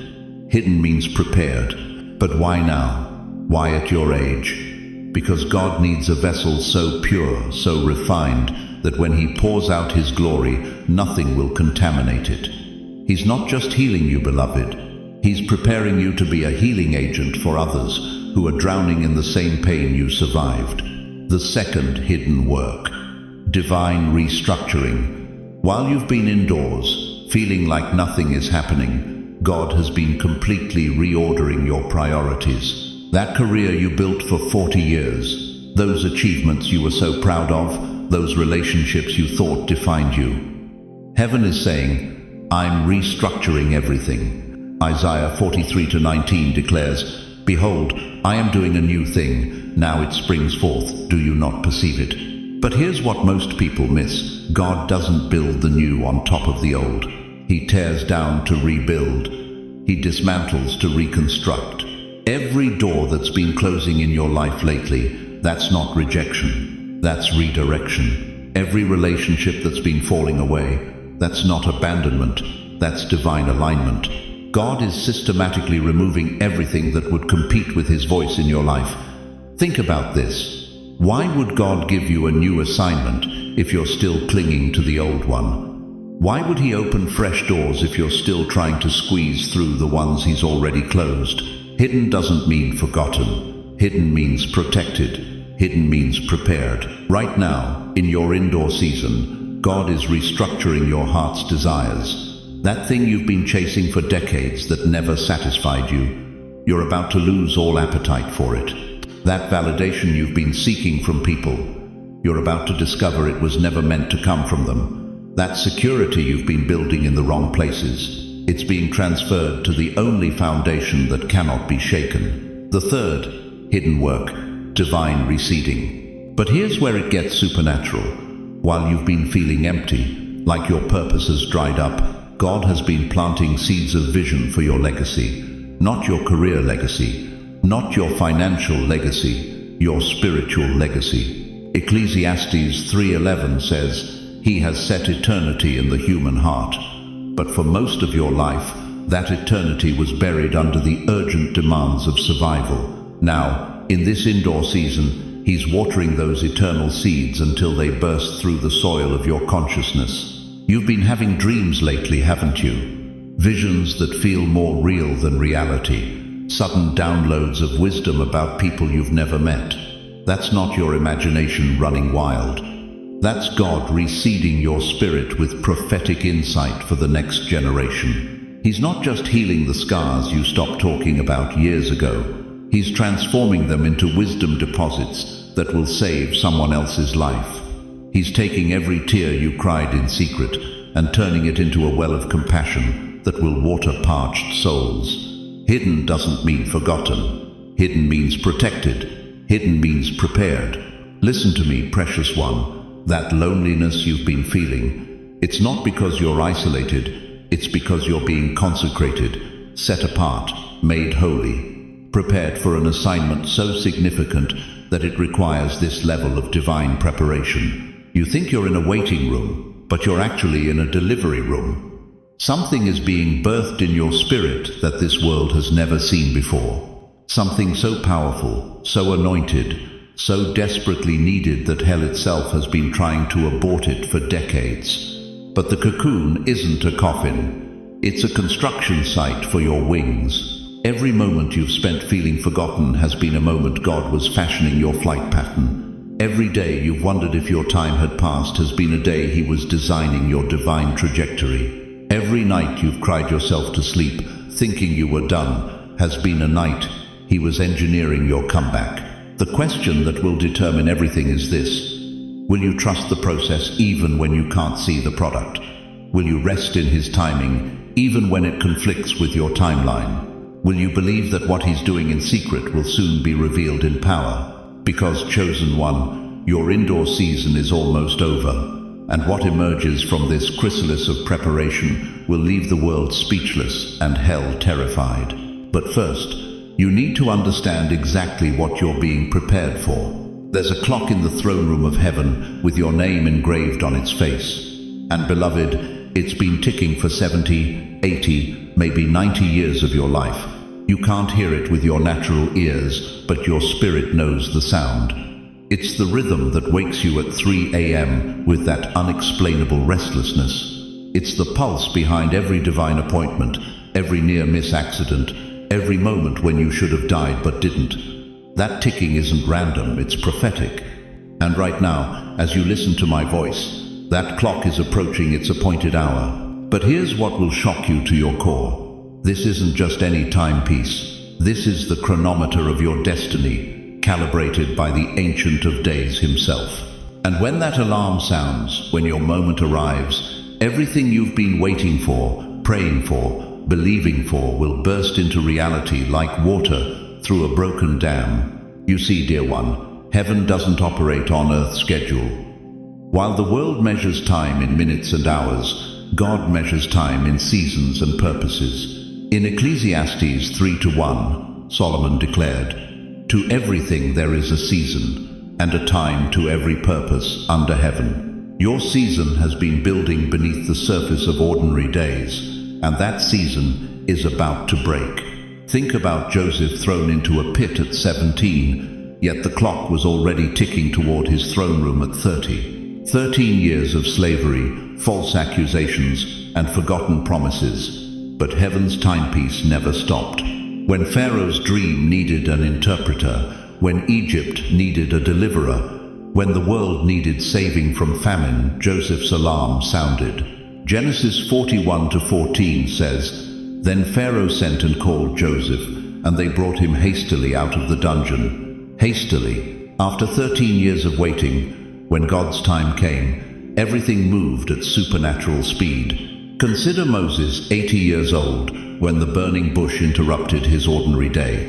Hidden means prepared. But why now? Why at your age? Because God needs a vessel so pure, so refined, that when He pours out His glory, nothing will contaminate it. He's not just healing you, beloved. He's preparing you to be a healing agent for others who are drowning in the same pain you survived. The second hidden work, divine restructuring. While you've been indoors, feeling like nothing is happening, God has been completely reordering your priorities. That career you built for 40 years, those achievements you were so proud of, those relationships you thought defined you. Heaven is saying, "I'm restructuring everything." Isaiah 43:19 declares, "Behold, I am doing a new thing. Now it springs forth. Do you not perceive it?" But here's what most people miss. God doesn't build the new on top of the old. He tears down to rebuild. He dismantles to reconstruct. Every door that's been closing in your life lately, that's not rejection, that's redirection. Every relationship that's been falling away, that's not abandonment, that's divine alignment. God is systematically removing everything that would compete with His voice in your life. Think about this. Why would God give you a new assignment if you're still clinging to the old one? Why would he open fresh doors if you're still trying to squeeze through the ones he's already closed? Hidden doesn't mean forgotten. Hidden means protected. Hidden means prepared. Right now, in your indoor season, God is restructuring your heart's desires. That thing you've been chasing for decades that never satisfied you, you're about to lose all appetite for it. That validation you've been seeking from people, you're about to discover it was never meant to come from them. That security you've been building in the wrong places, it's being transferred to the only foundation that cannot be shaken. The third, hidden work, divine reseeding. But here's where it gets supernatural. While you've been feeling empty, like your purpose has dried up, God has been planting seeds of vision for your legacy. Not your career legacy, not your financial legacy, your spiritual legacy. Ecclesiastes 3:11 says, "He has set eternity in the human heart." But for most of your life, that eternity was buried under the urgent demands of survival. Now, in this indoor season, He's watering those eternal seeds until they burst through the soil of your consciousness. You've been having dreams lately, haven't you? Visions that feel more real than reality. Sudden downloads of wisdom about people you've never met. That's not your imagination running wild. That's God reseeding your spirit with prophetic insight for the next generation. He's not just healing the scars you stopped talking about years ago. He's transforming them into wisdom deposits that will save someone else's life. He's taking every tear you cried in secret and turning it into a well of compassion that will water parched souls. Hidden doesn't mean forgotten. Hidden means protected. Hidden means prepared. Listen to me, precious one. That loneliness you've been feeling, it's not because you're isolated, it's because you're being consecrated, set apart, made holy, prepared for an assignment so significant that it requires this level of divine preparation. You think you're in a waiting room, but you're actually in a delivery room. Something is being birthed in your spirit that this world has never seen before. Something so powerful, so anointed, so desperately needed that hell itself has been trying to abort it for decades. But the cocoon isn't a coffin. It's a construction site for your wings. Every moment you've spent feeling forgotten has been a moment God was fashioning your flight pattern. Every day you've wondered if your time had passed has been a day He was designing your divine trajectory. Every night you've cried yourself to sleep, thinking you were done, has been a night He was engineering your comeback. The question that will determine everything is this: will you trust the process even when you can't see the product? Will you rest in His timing even when it conflicts with your timeline? Will you believe that what He's doing in secret will soon be revealed in power? Because, chosen one, your indoor season is almost over, and what emerges from this chrysalis of preparation will leave the world speechless and hell terrified. But first, you need to understand exactly what you're being prepared for. There's a clock in the throne room of heaven with your name engraved on its face. And beloved, it's been ticking for 70, 80, maybe 90 years of your life. You can't hear it with your natural ears, but your spirit knows the sound. It's the rhythm that wakes you at 3 a.m. with that unexplainable restlessness. It's the pulse behind every divine appointment, every near-miss accident, every moment when you should have died but didn't. That ticking isn't random, it's prophetic. And right now, as you listen to my voice, that clock is approaching its appointed hour. But here's what will shock you to your core. This isn't just any timepiece. This is the chronometer of your destiny, calibrated by the Ancient of Days himself. And when that alarm sounds, when your moment arrives, everything you've been waiting for, praying for, believing for will burst into reality like water through a broken dam. You see, dear one, heaven doesn't operate on Earth's schedule. While the world measures time in minutes and hours, God measures time in seasons and purposes. In Ecclesiastes 3:1, Solomon declared, "To everything there is a season, and a time to every purpose under heaven." Your season has been building beneath the surface of ordinary days, and that season is about to break. Think about Joseph thrown into a pit at 17, yet the clock was already ticking toward his throne room at 30. 13 years of slavery, false accusations, and forgotten promises. But heaven's timepiece never stopped. When Pharaoh's dream needed an interpreter, when Egypt needed a deliverer, when the world needed saving from famine, Joseph's alarm sounded. Genesis 41-14 says, "Then Pharaoh sent and called Joseph, and they brought him hastily out of the dungeon." Hastily. After 13 years of waiting, when God's time came, everything moved at supernatural speed. Consider Moses, 80 years old, when the burning bush interrupted his ordinary day.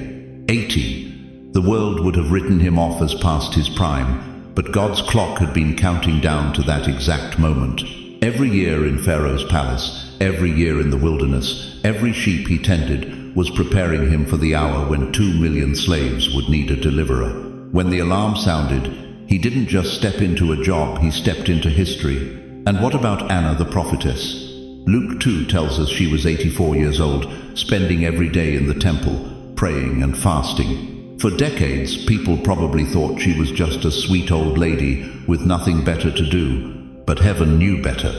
80. The world would have written him off as past his prime, but God's clock had been counting down to that exact moment. Every year in Pharaoh's palace, every year in the wilderness, every sheep he tended was preparing him for the hour when 2 million slaves would need a deliverer. When the alarm sounded, he didn't just step into a job, he stepped into history. And what about Anna the prophetess? Luke 2 tells us she was 84 years old, spending every day in the temple, praying and fasting. For decades, people probably thought she was just a sweet old lady with nothing better to do, but heaven knew better.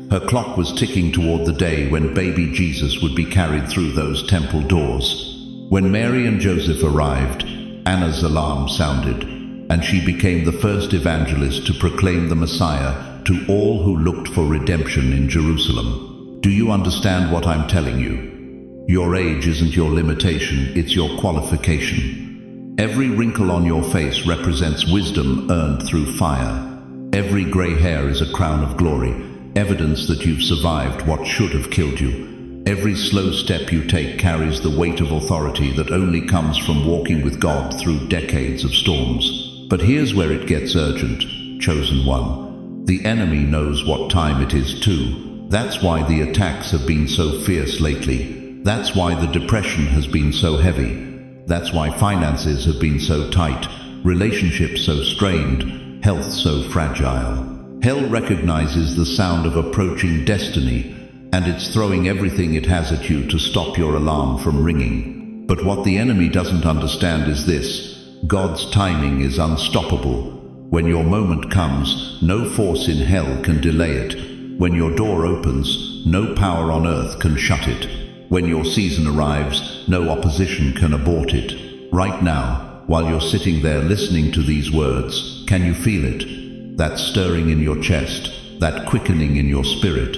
Her clock was ticking toward the day when baby Jesus would be carried through those temple doors. When Mary and Joseph arrived, Anna's alarm sounded, and she became the first evangelist to proclaim the Messiah to all who looked for redemption in Jerusalem. Do you understand what I'm telling you? Your age isn't your limitation, it's your qualification. Every wrinkle on your face represents wisdom earned through fire. Every gray hair is a crown of glory, evidence that you've survived what should have killed you. Every slow step you take carries the weight of authority that only comes from walking with God through decades of storms. But here's where it gets urgent, chosen one. The enemy knows what time it is too. That's why the attacks have been so fierce lately. That's why the depression has been so heavy. That's why finances have been so tight, relationships so strained, health so fragile. Hell recognizes the sound of approaching destiny, and it's throwing everything it has at you to stop your alarm from ringing. But what the enemy doesn't understand is this: God's timing is unstoppable. When your moment comes, no force in hell can delay it. When your door opens, no power on earth can shut it. When your season arrives, no opposition can abort it. Right now, while you're sitting there listening to these words, can you feel it? That stirring in your chest, that quickening in your spirit.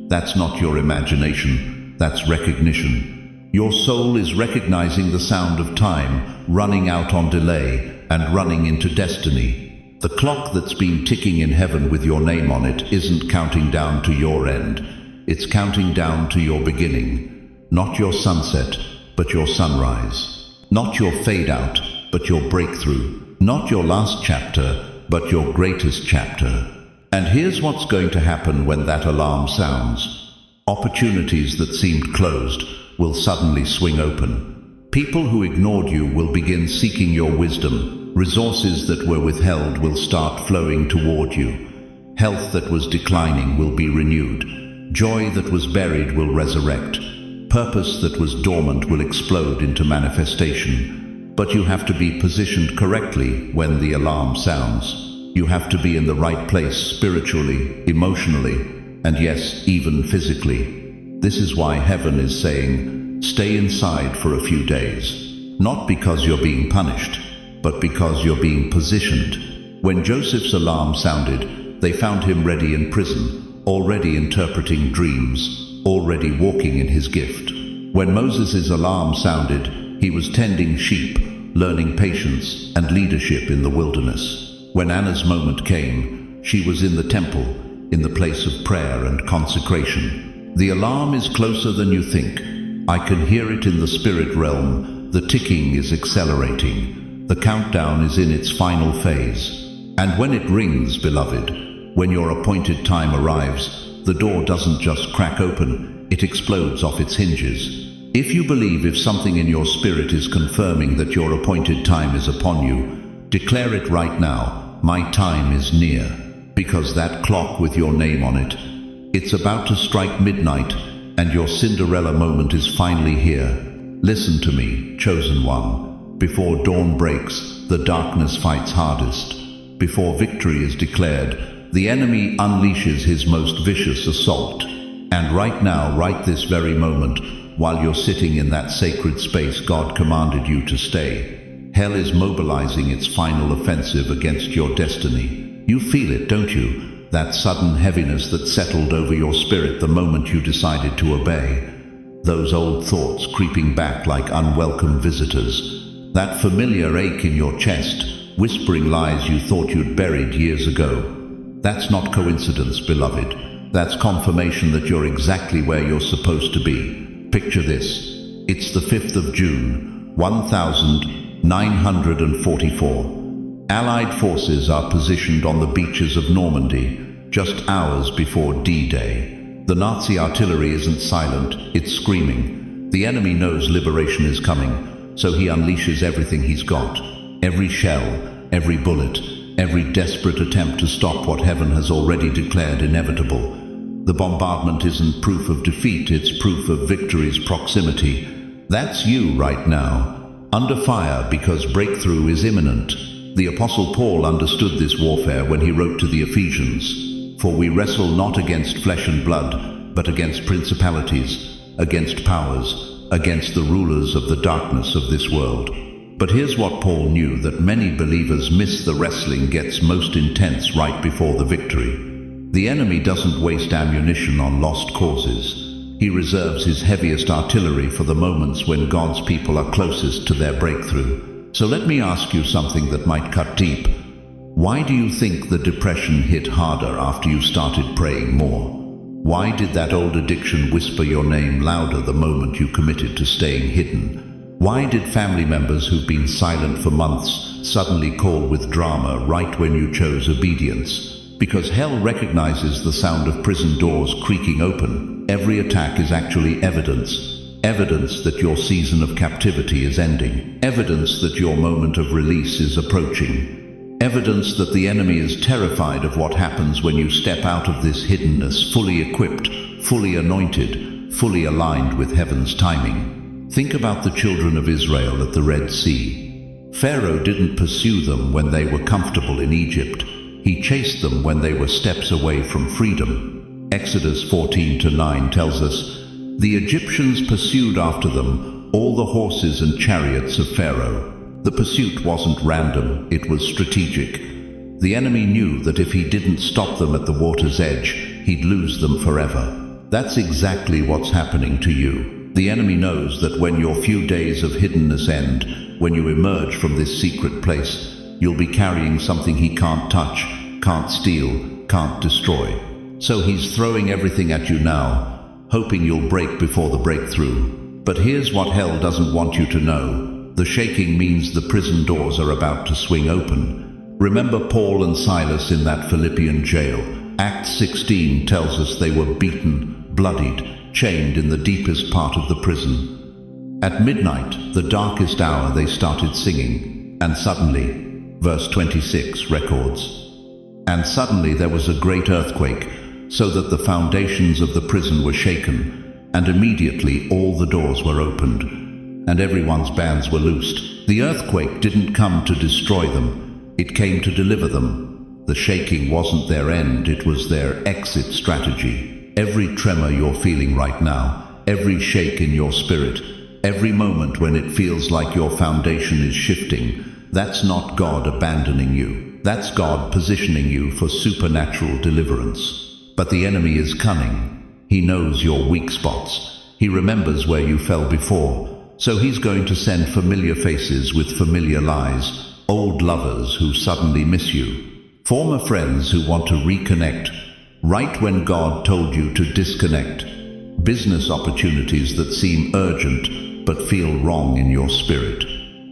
That's not your imagination, that's recognition. Your soul is recognizing the sound of time, running out on delay and running into destiny. The clock that's been ticking in heaven with your name on it isn't counting down to your end. It's counting down to your beginning. Not your sunset, but your sunrise. Not your fade out, but your breakthrough. Not your last chapter, but your greatest chapter. And here's what's going to happen when that alarm sounds. Opportunities that seemed closed will suddenly swing open. People who ignored you will begin seeking your wisdom. Resources that were withheld will start flowing toward you. Health that was declining will be renewed. Joy that was buried will resurrect. Purpose that was dormant will explode into manifestation. But you have to be positioned correctly when the alarm sounds. You have to be in the right place spiritually, emotionally, and yes, even physically. This is why heaven is saying, stay inside for a few days. Not because you're being punished, but because you're being positioned. When Joseph's alarm sounded, they found him ready in prison, already interpreting dreams, already walking in his gift. When Moses' alarm sounded, he was tending sheep, learning patience and leadership in the wilderness. When Anna's moment came, she was in the temple, in the place of prayer and consecration. The alarm is closer than you think. I can hear it in the spirit realm. The ticking is accelerating. The countdown is in its final phase. And when it rings, beloved, when your appointed time arrives, the door doesn't just crack open, it explodes off its hinges. If you believe if something in your spirit is confirming that your appointed time is upon you, declare it right now, my time is near. Because that clock with your name on it, it's about to strike midnight, and your Cinderella moment is finally here. Listen to me, chosen one. Before dawn breaks, the darkness fights hardest. Before victory is declared, The enemy unleashes his most vicious assault. And right now, right this very moment, while you're sitting in that sacred space God commanded you to stay, hell is mobilizing its final offensive against your destiny. You feel it, don't you? That sudden heaviness that settled over your spirit the moment you decided to obey. Those old thoughts creeping back like unwelcome visitors. That familiar ache in your chest, whispering lies you thought you'd buried years ago. That's not coincidence, beloved. That's confirmation that you're exactly where you're supposed to be. Picture this. It's the 5th of June, 1944. Allied forces are positioned on the beaches of Normandy, just hours before D-Day. The Nazi artillery isn't silent, it's screaming. The enemy knows liberation is coming, so he unleashes everything he's got. Every shell, every bullet, every desperate attempt to stop what heaven has already declared inevitable. The bombardment isn't proof of defeat, it's proof of victory's proximity. That's you right now, under fire because breakthrough is imminent. The Apostle Paul understood this warfare when he wrote to the Ephesians, "For we wrestle not against flesh and blood, but against principalities, against powers, against the rulers of the darkness of this world." But here's what Paul knew that many believers miss: the wrestling gets most intense right before the victory. The enemy doesn't waste ammunition on lost causes. He reserves his heaviest artillery for the moments when God's people are closest to their breakthrough. So let me ask you something that might cut deep. Why do you think the depression hit harder after you started praying more? Why did that old addiction whisper your name louder the moment you committed to staying hidden? Why did family members who've been silent for months suddenly call with drama right when you chose obedience? Because hell recognizes the sound of prison doors creaking open. Every attack is actually evidence. Evidence that your season of captivity is ending. Evidence that your moment of release is approaching. Evidence that the enemy is terrified of what happens when you step out of this hiddenness fully equipped, fully anointed, fully aligned with heaven's timing. Think about the children of Israel at the Red Sea. Pharaoh didn't pursue them when they were comfortable in Egypt. He chased them when they were steps away from freedom. Exodus 14:9 tells us, "The Egyptians pursued after them, all the horses and chariots of Pharaoh." The pursuit wasn't random, it was strategic. The enemy knew that if he didn't stop them at the water's edge, he'd lose them forever. That's exactly what's happening to you. The enemy knows that when your few days of hiddenness end, when you emerge from this secret place, you'll be carrying something he can't touch, can't steal, can't destroy. So he's throwing everything at you now, hoping you'll break before the breakthrough. But here's what hell doesn't want you to know. The shaking means the prison doors are about to swing open. Remember Paul and Silas in that Philippian jail. Acts 16 tells us they were beaten, bloodied, chained in the deepest part of the prison. At midnight, the darkest hour, they started singing, and suddenly, verse 26 records, "And suddenly there was a great earthquake, so that the foundations of the prison were shaken, and immediately all the doors were opened, and everyone's bands were loosed." The earthquake didn't come to destroy them, it came to deliver them. The shaking wasn't their end, it was their exit strategy. Every tremor you're feeling right now, every shake in your spirit, every moment when it feels like your foundation is shifting, that's not God abandoning you. That's God positioning you for supernatural deliverance. But the enemy is cunning. He knows your weak spots. He remembers where you fell before. So he's going to send familiar faces with familiar lies, old lovers who suddenly miss you, former friends who want to reconnect right when God told you to disconnect, business opportunities that seem urgent but feel wrong in your spirit.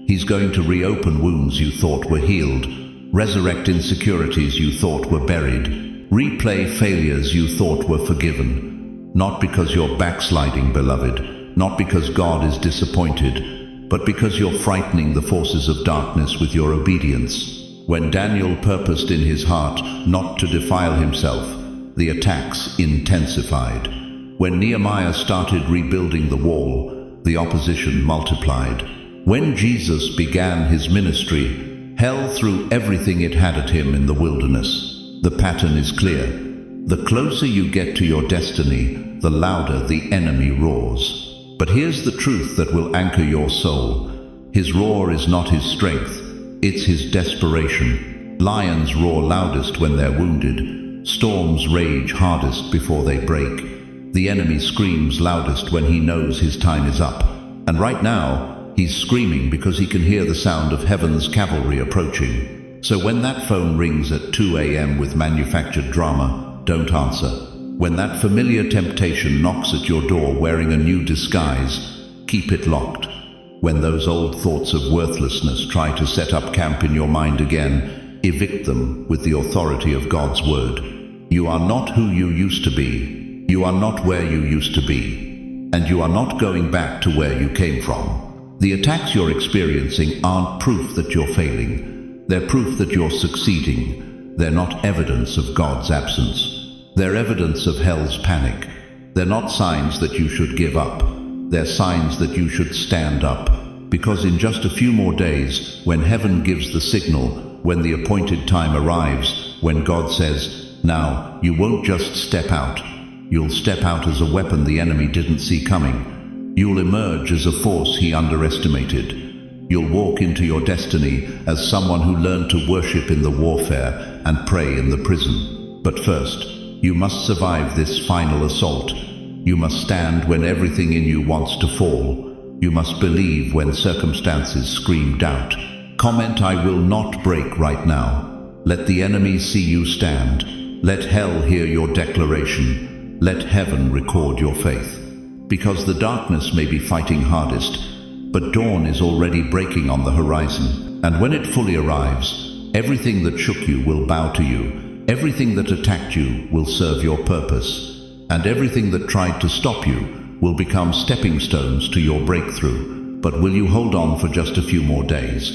He's going to reopen wounds you thought were healed, resurrect insecurities you thought were buried, replay failures you thought were forgiven. Not because you're backsliding, beloved, not because God is disappointed, but because you're frightening the forces of darkness with your obedience. When Daniel purposed in his heart not to defile himself, the attacks intensified. When Nehemiah started rebuilding the wall, the opposition multiplied. When Jesus began his ministry, hell threw everything it had at him in the wilderness. The pattern is clear. The closer you get to your destiny, the louder the enemy roars. But here's the truth that will anchor your soul. His roar is not his strength, it's his desperation. Lions roar loudest when they're wounded. Storms rage hardest before they break. The enemy screams loudest when he knows his time is up. And right now, he's screaming because he can hear the sound of heaven's cavalry approaching. So when that phone rings at 2 a.m. with manufactured drama, don't answer. When that familiar temptation knocks at your door wearing a new disguise, keep it locked. When those old thoughts of worthlessness try to set up camp in your mind again, evict them with the authority of God's word. You are not who you used to be. You are not where you used to be. And you are not going back to where you came from. The attacks you're experiencing aren't proof that you're failing. They're proof that you're succeeding. They're not evidence of God's absence. They're evidence of hell's panic. They're not signs that you should give up. They're signs that you should stand up. Because in just a few more days, when heaven gives the signal, when the appointed time arrives, when God says, "Now, you won't just step out. You'll step out as a weapon the enemy didn't see coming. You'll emerge as a force he underestimated. You'll walk into your destiny as someone who learned to worship in the warfare and pray in the prison. But first, you must survive this final assault. You must stand when everything in you wants to fall. You must believe when circumstances scream doubt. Comment, "I will not break" right now. Let the enemy see you stand. Let hell hear your declaration. Let heaven record your faith. Because the darkness may be fighting hardest, but dawn is already breaking on the horizon. And when it fully arrives, everything that shook you will bow to you. Everything that attacked you will serve your purpose. And everything that tried to stop you will become stepping stones to your breakthrough. But will you hold on for just a few more days?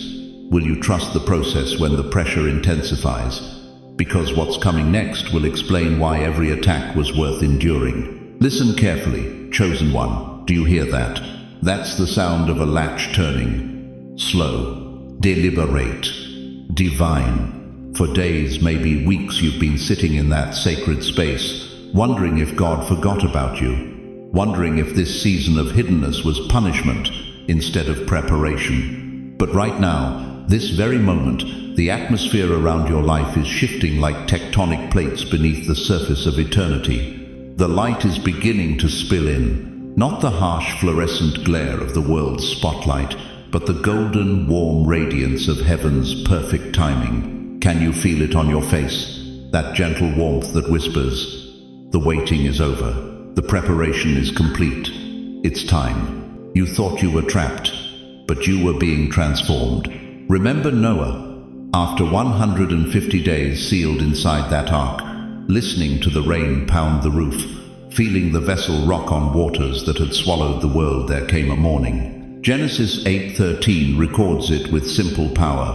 Will you trust the process when the pressure intensifies? Because what's coming next will explain why every attack was worth enduring. Listen carefully, chosen one. Do you hear that? That's the sound of a latch turning. Slow, deliberate, divine. For days, maybe weeks, you've been sitting in that sacred space, wondering if God forgot about you, wondering if this season of hiddenness was punishment instead of preparation. But right now, this very moment, the atmosphere around your life is shifting like tectonic plates beneath the surface of eternity. The light is beginning to spill in. Not the harsh fluorescent glare of the world's spotlight, but the golden, warm radiance of heaven's perfect timing. Can you feel it on your face? That gentle warmth that whispers, "The waiting is over. The preparation is complete. It's time." You thought you were trapped, but you were being transformed. Remember Noah? After 150 days sealed inside that ark, listening to the rain pound the roof, feeling the vessel rock on waters that had swallowed the world, there came a morning. Genesis 8:13 records it with simple power.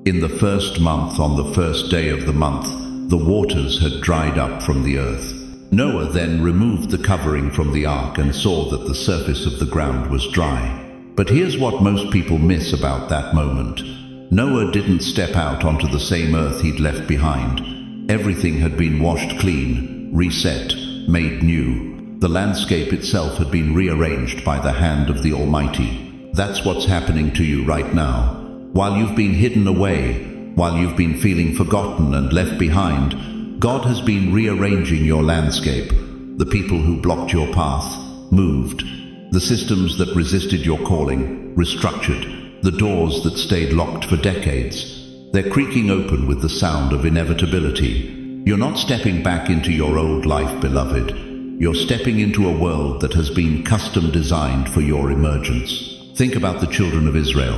In the first month, on the first day of the month, the waters had dried up from the earth. Noah then removed the covering from the ark and saw that the surface of the ground was dry. But here's what most people miss about that moment. Noah didn't step out onto the same earth he'd left behind. Everything had been washed clean, reset, made new. The landscape itself had been rearranged by the hand of the Almighty. That's what's happening to you right now. While you've been hidden away, while you've been feeling forgotten and left behind, God has been rearranging your landscape. The people who blocked your path moved. The systems that resisted your calling restructured. The doors that stayed locked for decades, they're creaking open with the sound of inevitability. You're not stepping back into your old life, beloved. You're stepping into a world that has been custom designed for your emergence. Think about the children of Israel.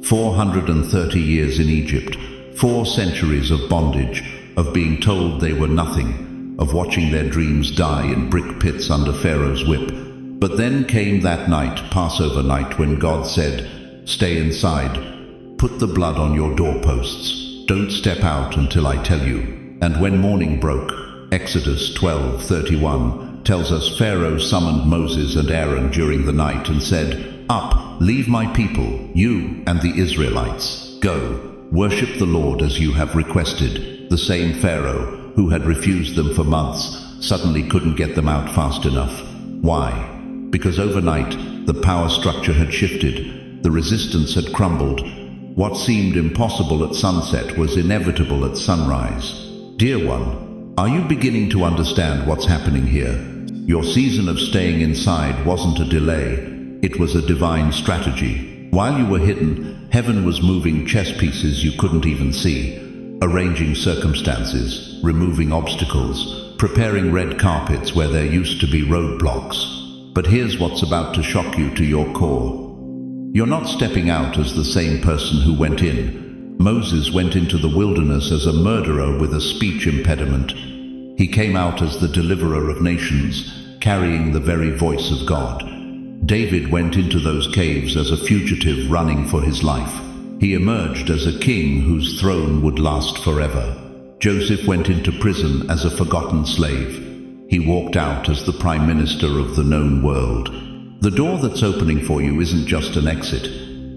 430 years in Egypt, 4 centuries of bondage, of being told they were nothing, of watching their dreams die in brick pits under Pharaoh's whip. But then came that night, Passover night, when God said, "Stay inside. Put the blood on your doorposts. Don't step out until I tell you." And when morning broke, Exodus 12:31 tells us Pharaoh summoned Moses and Aaron during the night and said, "Up, leave my people, you and the Israelites. Go, worship the Lord as you have requested. the same Pharaoh who had refused them for months suddenly couldn't get them out fast enough. Why? Because overnight, the power structure had shifted, the resistance had crumbled. What seemed impossible at sunset was inevitable at sunrise. Dear one, are you beginning to understand what's happening here? Your season of staying inside wasn't a delay, it was a divine strategy. While you were hidden, heaven was moving chess pieces you couldn't even see, arranging circumstances, removing obstacles, preparing red carpets where there used to be roadblocks. But here's what's about to shock you to your core. You're not stepping out as the same person who went in. Moses went into the wilderness as a murderer with a speech impediment. He came out as the deliverer of nations, carrying the very voice of God. David went into those caves as a fugitive running for his life. He emerged as a king whose throne would last forever. Joseph went into prison as a forgotten slave. He walked out as the prime minister of the known world. The door that's opening for you isn't just an exit.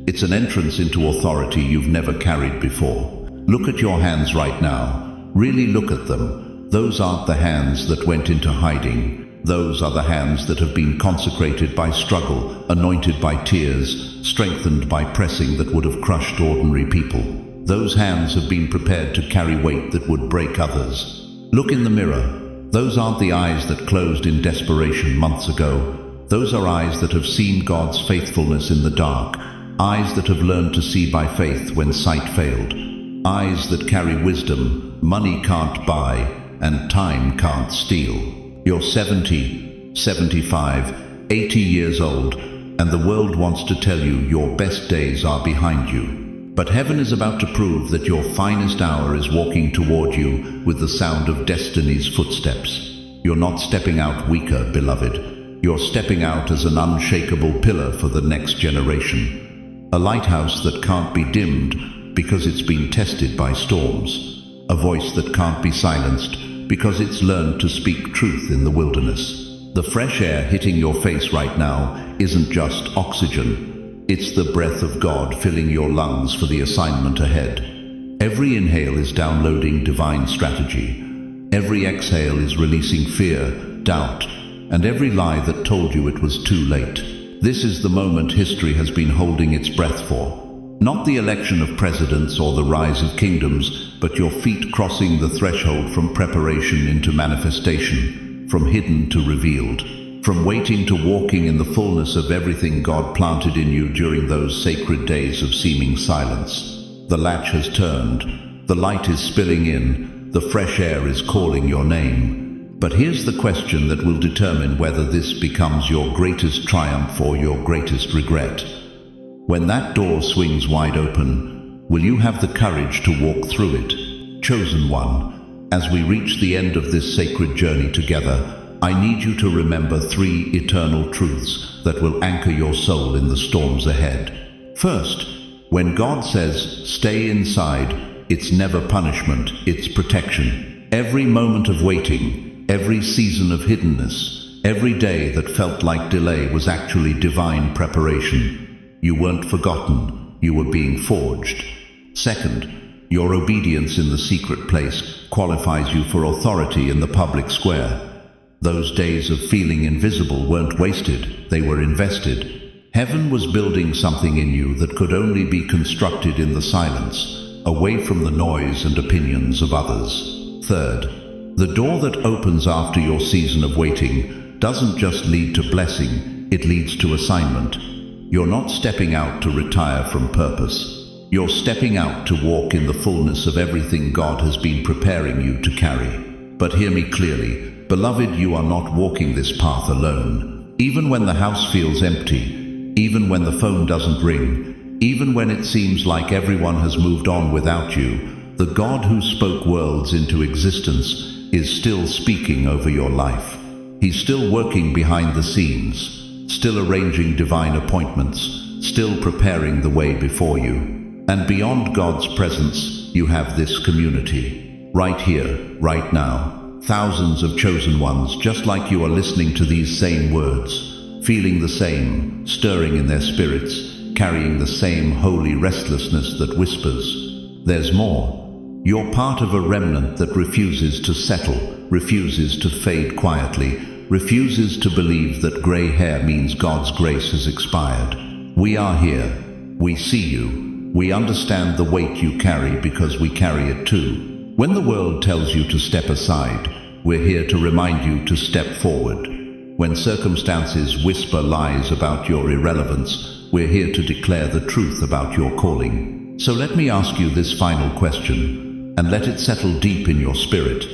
It's an entrance into authority you've never carried before. Look at your hands right now. Really look at them. Those aren't the hands that went into hiding. Those are the hands that have been consecrated by struggle, anointed by tears, strengthened by pressing that would have crushed ordinary people. Those hands have been prepared to carry weight that would break others. Look in the mirror. Those aren't the eyes that closed in desperation months ago. Those are eyes that have seen God's faithfulness in the dark. Eyes that have learned to see by faith when sight failed. Eyes that carry wisdom money can't buy and time can't steal. You're 70, 75, 80 years old, and the world wants to tell you your best days are behind you. But heaven is about to prove that your finest hour is walking toward you with the sound of destiny's footsteps. You're not stepping out weaker, beloved. You're stepping out as an unshakable pillar for the next generation. A lighthouse that can't be dimmed because it's been tested by storms. A voice that can't be silenced because it's learned to speak truth in the wilderness. The fresh air hitting your face right now isn't just oxygen. It's the breath of God filling your lungs for the assignment ahead. Every inhale is downloading divine strategy. Every exhale is releasing fear, doubt, and every lie that told you it was too late. This is the moment history has been holding its breath for. Not the election of presidents or the rise of kingdoms, but your feet crossing the threshold from preparation into manifestation, from hidden to revealed. From waiting to walking in the fullness of everything God planted in you during those sacred days of seeming silence. The latch has turned, the light is spilling in, the fresh air is calling your name. But here's the question that will determine whether this becomes your greatest triumph or your greatest regret. When that door swings wide open, will you have the courage to walk through it? Chosen one, as we reach the end of this sacred journey together, I need you to remember 3 eternal truths that will anchor your soul in the storms ahead. First, when God says, stay inside, it's never punishment, it's protection. Every moment of waiting, every season of hiddenness, every day that felt like delay was actually divine preparation. You weren't forgotten, you were being forged. Second, your obedience in the secret place qualifies you for authority in the public square. Those days of feeling invisible weren't wasted, they were invested. Heaven was building something in you that could only be constructed in the silence, away from the noise and opinions of others. Third, the door that opens after your season of waiting doesn't just lead to blessing, it leads to assignment. You're not stepping out to retire from purpose. You're stepping out to walk in the fullness of everything God has been preparing you to carry. But hear me clearly. Beloved, you are not walking this path alone. Even when the house feels empty, even when the phone doesn't ring, even when it seems like everyone has moved on without you, the God who spoke worlds into existence is still speaking over your life. He's still working behind the scenes, still arranging divine appointments, still preparing the way before you. And beyond God's presence, you have this community. Right here, right now. Thousands of chosen ones, just like you, are listening to these same words, feeling the same, stirring in their spirits, carrying the same holy restlessness that whispers, there's more. You're part of a remnant that refuses to settle, refuses to fade quietly, refuses to believe that gray hair means God's grace has expired. We are here. We see you. We understand the weight you carry because we carry it too. When the world tells you to step aside, we're here to remind you to step forward. When circumstances whisper lies about your irrelevance, we're here to declare the truth about your calling. So let me ask you this final question, and let it settle deep in your spirit.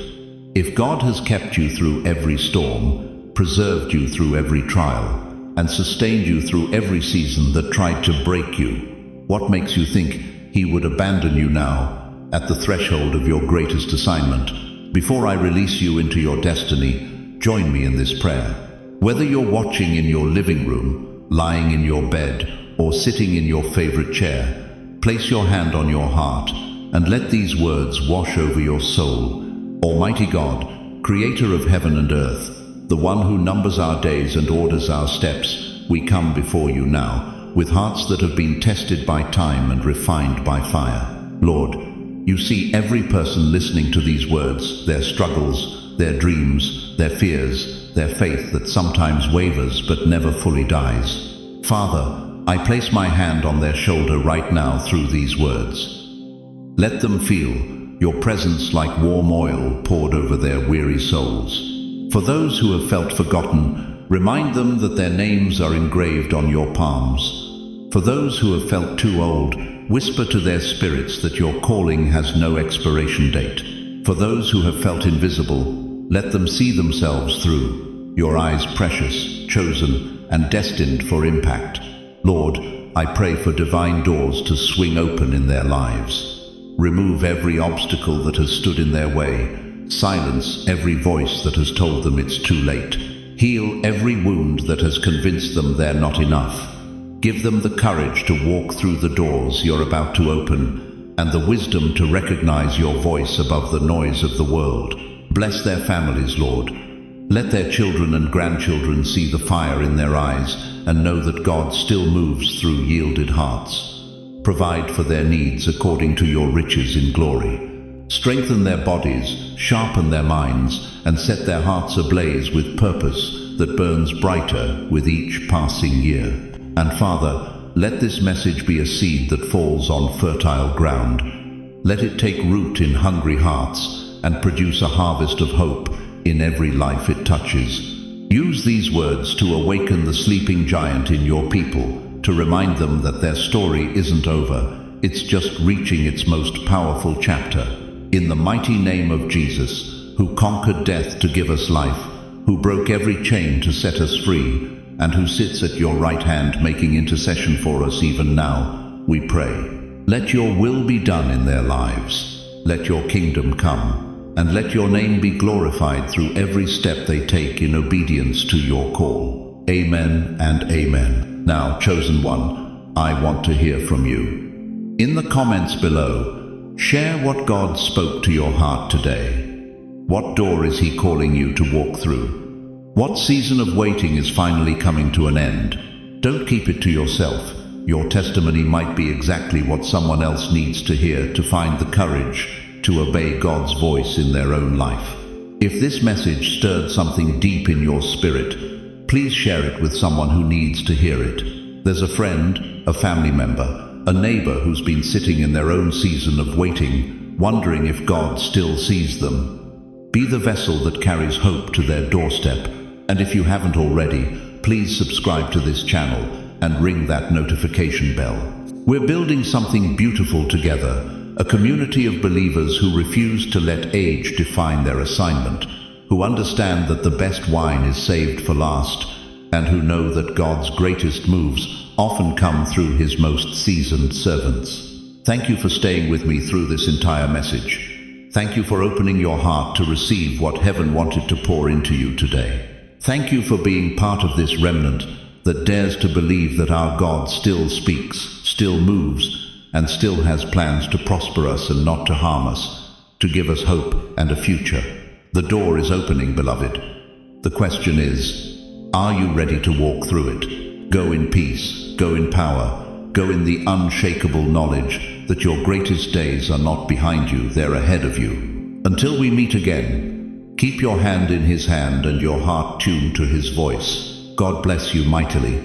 If God has kept you through every storm, preserved you through every trial, and sustained you through every season that tried to break you, what makes you think He would abandon you now, at the threshold of your greatest assignment? Before I release you into your destiny, join me in this prayer. Whether you're watching in your living room, lying in your bed, or sitting in your favorite chair, place your hand on your heart and let these words wash over your soul. Almighty God, creator of heaven and earth, the one who numbers our days and orders our steps, we come before you now, with hearts that have been tested by time and refined by fire. Lord, you see every person listening to these words, their struggles, their dreams, their fears, their faith that sometimes wavers but never fully dies. Father, I place my hand on their shoulder right now through these words. Let them feel your presence like warm oil poured over their weary souls. For those who have felt forgotten, remind them that their names are engraved on your palms. For those who have felt too old, whisper to their spirits that your calling has no expiration date. For those who have felt invisible, let them see themselves through your eyes, precious, chosen, and destined for impact. Lord, I pray for divine doors to swing open in their lives. Remove every obstacle that has stood in their way. Silence every voice that has told them it's too late. Heal every wound that has convinced them they're not enough. Give them the courage to walk through the doors you're about to open, and the wisdom to recognize your voice above the noise of the world. Bless their families, Lord. Let their children and grandchildren see the fire in their eyes and know that God still moves through yielded hearts. Provide for their needs according to your riches in glory. Strengthen their bodies, sharpen their minds, and set their hearts ablaze with purpose that burns brighter with each passing year. And Father, let this message be a seed that falls on fertile ground. Let it take root in hungry hearts and produce a harvest of hope in every life it touches. Use these words to awaken the sleeping giant in your people, to remind them that their story isn't over, it's just reaching its most powerful chapter. In the mighty name of Jesus, who conquered death to give us life, who broke every chain to set us free, and who sits at your right hand making intercession for us even now, we pray. Let your will be done in their lives. Let your kingdom come, and let your name be glorified through every step they take in obedience to your call. Amen and amen. Now, chosen one, I want to hear from you. In the comments below, share what God spoke to your heart today. What door is He calling you to walk through? What season of waiting is finally coming to an end? Don't keep it to yourself. Your testimony might be exactly what someone else needs to hear to find the courage to obey God's voice in their own life. If this message stirred something deep in your spirit, please share it with someone who needs to hear it. There's a friend, a family member, a neighbor who's been sitting in their own season of waiting, wondering if God still sees them. Be the vessel that carries hope to their doorstep. And if you haven't already, please subscribe to this channel and ring that notification bell. We're building something beautiful together, a community of believers who refuse to let age define their assignment, who understand that the best wine is saved for last, and who know that God's greatest moves often come through His most seasoned servants. Thank you for staying with me through this entire message. Thank you for opening your heart to receive what heaven wanted to pour into you today. Thank you for being part of this remnant that dares to believe that our God still speaks, still moves, and still has plans to prosper us and not to harm us, to give us hope and a future. The door is opening, beloved. The question is, are you ready to walk through it? Go in peace, go in power, go in the unshakable knowledge that your greatest days are not behind you, they're ahead of you. Until we meet again, keep your hand in His hand and your heart tuned to His voice. God bless you mightily.